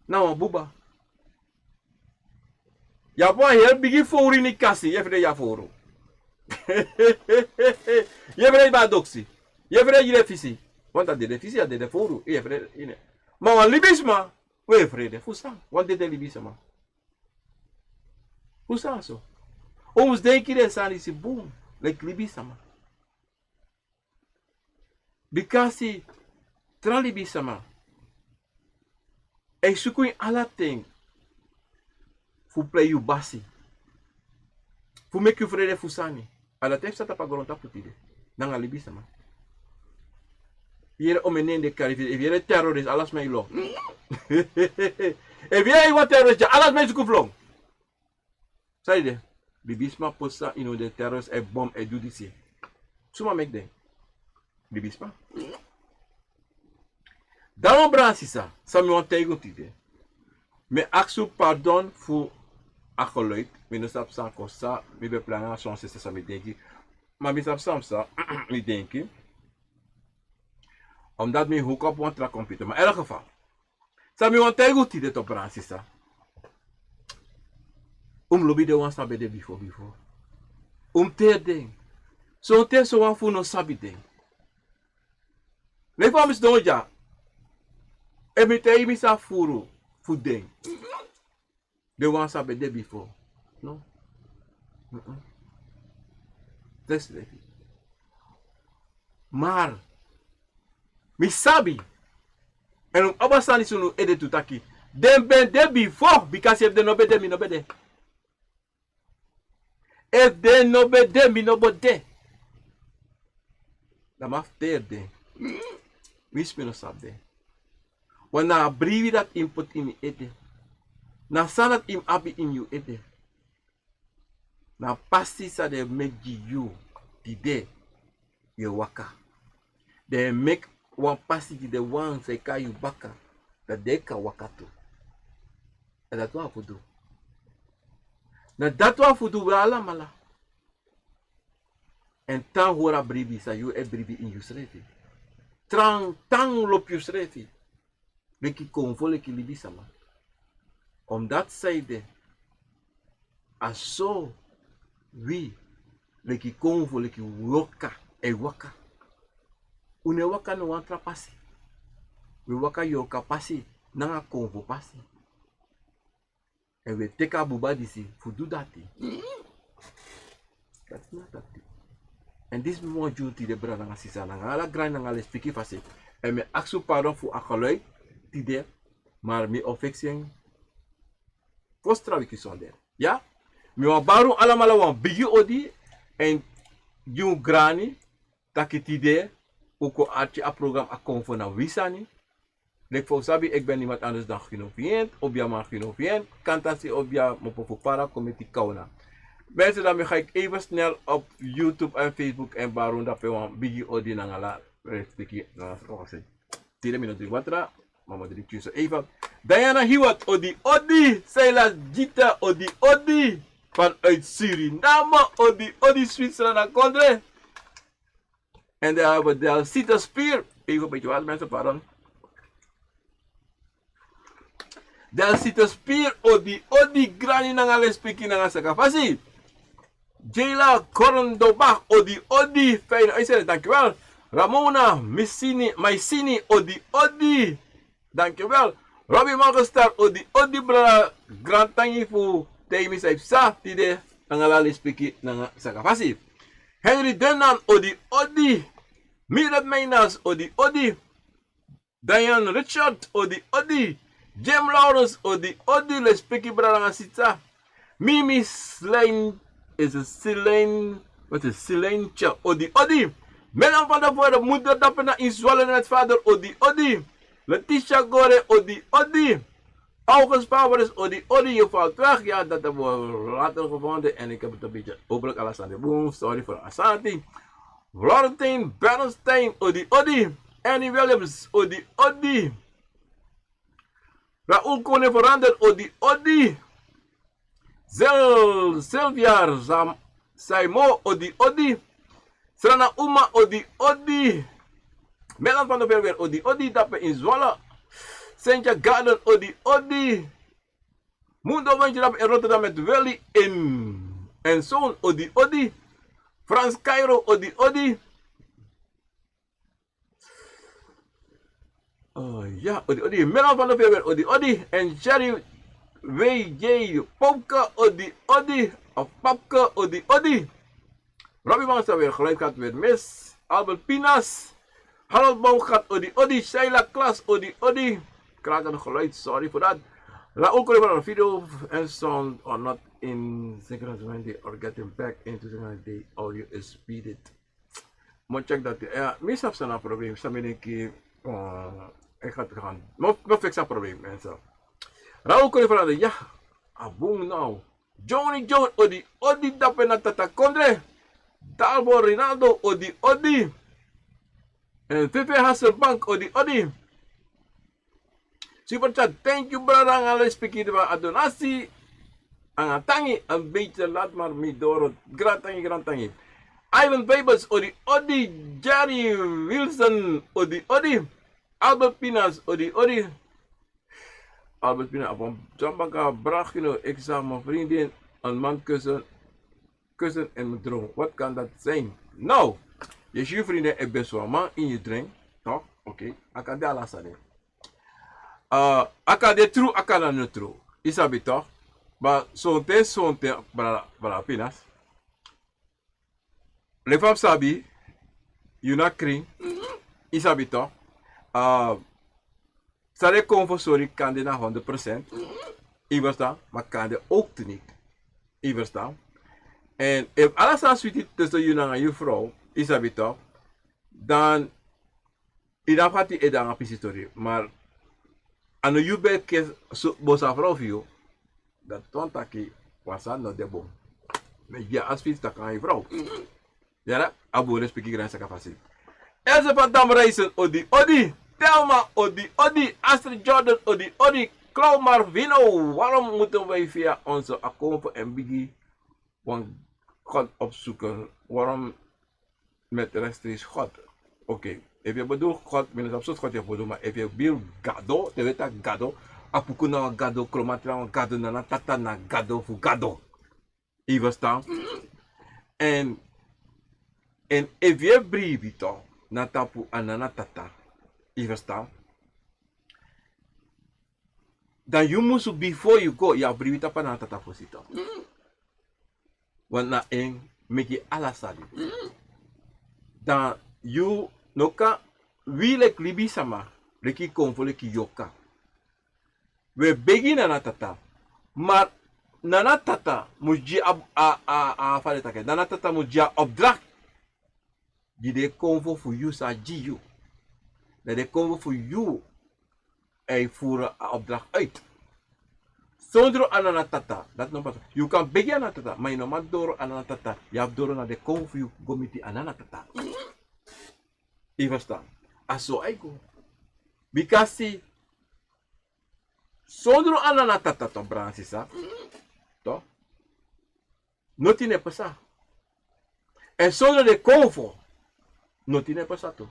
Nou buba. Ja boy heel bigi voor in die kassie. Je vrede ja voor. Je vrede bij doxie. Je vrede je refisi. Want dat de refisi dat de voor. Je vrede ine. Maar wan libisma. We vrede. Fusa. Want de libisma. Fusa so. Ons denken de sani si boom. Like libisma. Bekasi tra libisma. E sukui ala ting. Fu play you basi. Fu make you vrede fusani. Ala tef sa tapagoronta putide. Nanga libisma. Hier om in de carrière. If you're terrorist, alles mij lo. If you're een terrorist, alles mij zoeken vlong. Zei je, bibisma posta in de terrorist e bom e doe die. Suma mek den. Bibisma. Daarom brasisa, sa mi wan tegen tide. Me aksu pardon voor akgeluid. Me no sap san kosa, me be plana son se sa me denki. Maar ik heb soms, ik denk, omdat mijn hoek op een computer. Maar in elk geval, zou ik een goed idee op branchen staan. Lobby de wan sabe de befo. Ter ding. Zo'n ter zo wan voor no sabi ding. Nee, van mis doen ja. En met hij mis afvoeren voor ding. De wan sabe de befo. No. Dat is het. Maar, mi sabi. En om abasani sunu ede tutaki. Den ben de befo, because if de no bede mi no bede. If de no bede mi no bede. Dan maf ter ding. Mi spino sab ding. Wana briwi dat input in ede. Na sanat im abi in you ede. Na pasti sa de make you today you waka. They make one pasti de wang say ka you baka. Dat de ka waka to. En dat wa fudu. Na dat wa fudu wala mala. En tan hora bribi sa you e bribi in you srefi. Tang lop you srefi. Leki konvo leki libi sama. Omdat zijde. Aso. Wie, leki konvo, leki Yorka, e waka. Une waka no wantra pasi. We waka Yorka pasi, nanga konvo pasi. En we teka buba disi, fudu dati. That's not dati. En dis mo duty de bra nanga sisa, nanga ala grind nanga le spiki fasi. En me aksu pardon fu akaloi, tide, maar me offexing, postra wiki sonder. Ja? Mi wan baru alamala wan bigi odi en yung grani takitide oko archi a program Akomfo na wisani. Lek voor sabi ik ben niemand anders dan genoviënt, obja maar genoviënt, kantasi obja mopofu para committee kauna. Mensen, dan ga ik even snel op YouTube en Facebook en baru dat we wan bigi odi na ngala respecti na se. Tire minuut watra, mama drie tjus even. Diana Hiwat odi, Seila Gita odi. Vanuit Suriname, odi Zwitserland en Kondre. En daar hebben we de Citaspier. Even een beetje wat mensen, pardon. De Citaspier, odi grani nanga speaking nanga sakafasi. Jela Korondobach, odi, fijne uitzending, dankjewel. Ramona, Maisini, odi, dankjewel. Robbie Morgenstar, odi, brada, grand tangi voor Temi saip sa tide nangalali spiki nanga sakafasi. Henry Denan odi. Mirat Mainas odi. Diane Richard odi. Jem Lawrence odi le spiki branga sitsa. Mimi Slane is a Silane. Wat is Silane cha odi. Melan van der Voorde moeder dapena in Zwolle met vader odi. Letitia Gore odi. August Power is odi, je valt weg. Ja, dat hebben we later gevonden. En ik heb het een beetje openlijk Alassane Boom. Sorry voor Asante. Florentine Bernstein, odi. Annie Williams, odi. Raoul Kone Verander, odi. Sylvia Saimo, odi. Serena Uma, odi. Melan van der Verweer, odi. Dappen in Zwolle. Sentja Garden, odi. Mundo Wandje in Rotterdam met Willy en zoon, odi. Frans Cairo, odi. Ja, odi. Melan van der Veer, odi. En Jerry W.J. Popke, odi. Of Papke, odi. Robbie Mansa weer, gelijk gaat weer mis. Albert Pinas. Harold Boom gaat, odi. Sheila Klas, odi. Kraak aan het geluid, sorry voor dat. Raoul Corriver, een video and sound are not in synchronous when they are getting back into the audio is speeded. Moet check dat. Ja, meestal zijn er problemen. Samen denk ik, ik ga het gaan. Maar fix dat probleem, mensen. Raoul Corriver, ja, aboom nou. Johnny John, odi dapen na tata kondre. Dalbo Rinaldo, odi. En Pepe Hasselbank, odi. Super chat, thank you brother. Ang alas speaking van adonasi. Ang tangi, een beetje laat maar mee door. Grand tangi. Ivan Babers odi odi, Jerry Wilson odi odi, Albert Pinas odi odi. Albert Pinas, op een jambaka brachino, ik zag mijn vriendin een man kussen in mijn droom. Wat kan dat zijn? Nou, je vriendin is best wel een man in je droom, toch? Oké, akade alasane. Akade true, akada no true. Isabi toch? Maar zo'n para Pinas. Le fam sabi, you na kring, isabi toch? Sare Akomfo sorry kan de na 100%. Je verstaan, maar kan de ook niet. Je verstaan. En if alles aan sweetie tussen je en je vrouw, isabi toch? Dan, ina fati eda een pisitorie. Maar, aan je be kes bosa vrouw vio, dat toont dat je wasan no de bom. Maar je als fiets dat kan je vrouw. Ja, abu respect ik graag facile. Else van dam reizen odi odi, Telma odi odi, Astrid Jordan odi odi, Claude Marvino. Waarom moeten wij via onze Akomfo en Biggie van God opzoeken? Waarom met rechtstreeks God? Oké, if je bedoelt God, minus op God je bedoelt, maar if je wil gado, te weet gado, apuku na gado, kromatra gado, na tata na gado fu gado. Je verstaan? En if je brief toch, na tapu anana tata, je verstaan? Dan you must before you go, ja brief tapa na tata fu sito. Want na en make je alasali. Dan you noka wilek libi sama, leki Akomfo leki Yorka. We begin na tata, maar nana tata muji fale take, nana tata muji opdracht. Die de Akomfo voor you sa you. Dat de Akomfo voor you voeren opdracht uit. Zonder anana tata, dat nog pas. You kan begin anana tata, maar je no maar doro anana tata. Je hebt doro naar de Akomfo voor you gomiti anana tata. Je verstaan? Aso aigo. Bekasi zonder anana tata to bransisa. To? Noti ne pasa. En zonder de Akomfo. No tiene pasato.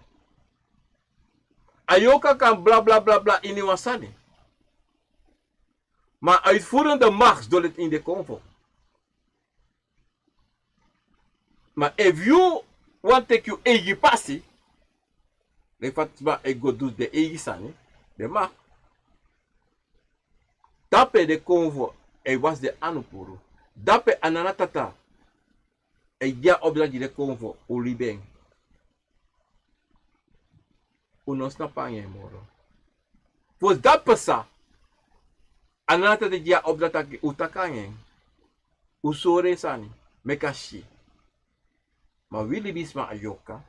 Yorka kan bla bla bla bla in wasani. Maar uitvoerende macht doet het in de Akomfo. Maar if you want take you egi passi, le fatma ego dus de egi sani, de macht. Dape de Akomfo was de anupuru. Dape ananatata. Ja opdracht die de Akomfo ulibeng. Uno snapangye moro. Pois dat pasa. Anata de dia obdataki utakangye. Usore sani. Mekashi. Ma wili bisma ayoka.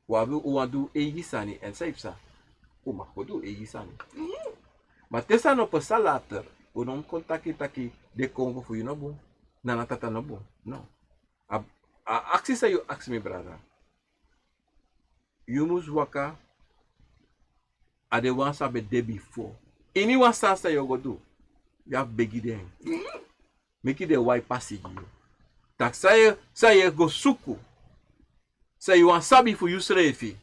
Wabu uwandu egi sani en saipsa. Uma kodu egi sani. Ma tesa no pasa later. Unom kontaki taki de Akomfo fu yunobu. Nanatata nobu. No. Aksi sa you ask me brother. You must waka at the one sabe day before. Anyone stance that you go do, you have begi them. Make it the white passage you. Tak say go suku. Say you want sabi for you srefi.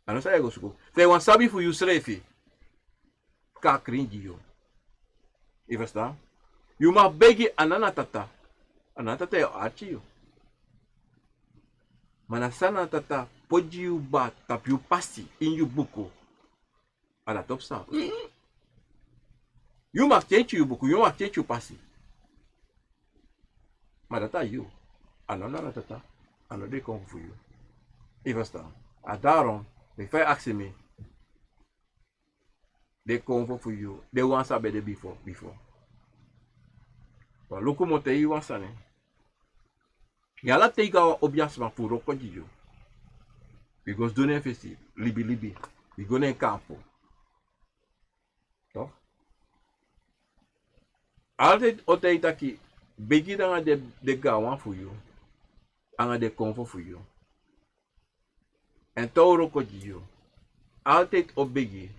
I don't say go suku. Say you want sabi for you srefi. Ka cringe you. You understand? You must begi ananatata. Ananatata yo archi you. Manasana tata. Pode you ba tap you passi in you buku. Ala top sa. You must change you buku, you must change you passi. Madata you. Anona tata. Another come for you. Ivasta. Adaron, if I ask me, they come for you. They want sabe the before. But look mo te you want sane. Yala te ga obiasma puro kojiyo. Because doen een festival, libi. We gaan naar Akomfo. Toch? Altijd taki, begin aan de gawan voor jou. Aan de Akomfo voor jou. En toro kojiyo. Altijd op begin.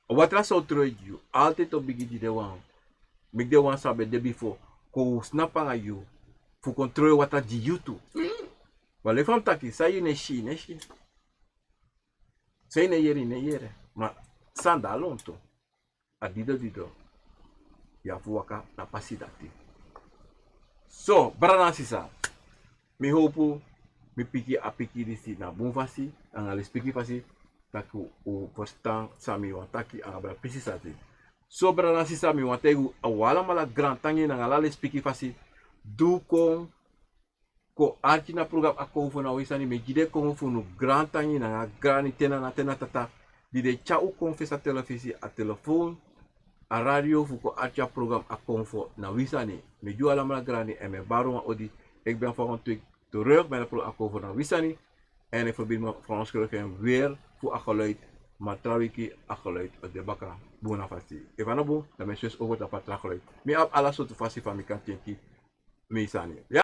Wat was zo terug jou? Altijd op begin die de wan. Make de wan sabe de befo. Ko snap aan jou. Fu controle wat dat di YouTube. Maar le fam taki, sa ne shi. Sa ne yere. Maar sanda alonto. A dido. Ya fu waka na pasi dati. So, brana sisa. Mi hopu, mi piki disi na bun fasi, angale spiki fasi, taki u verstaan sami wantaki angabra precisati. So, brana sisa mi wantegu awala mala grand tangi na ngala spiki fasi, du kon ko arki na program Akomfo na wisani me gide kon funu grand tangi na grani tena tata, di de cha u confessa televisi a telefoon, a radio fuko archa program Akomfo na wisani me ju ala mala grani en me baro odi. Ik ben volgende week terug bij de pro Akomfo na wisani en ik verbind me van ons weer voor geluid, maar trouwens geluid op de baka boona fasti. Even nou boom, dan ben je over de patra geluid. Me op alles soort fasti van mi kan tenki me sani.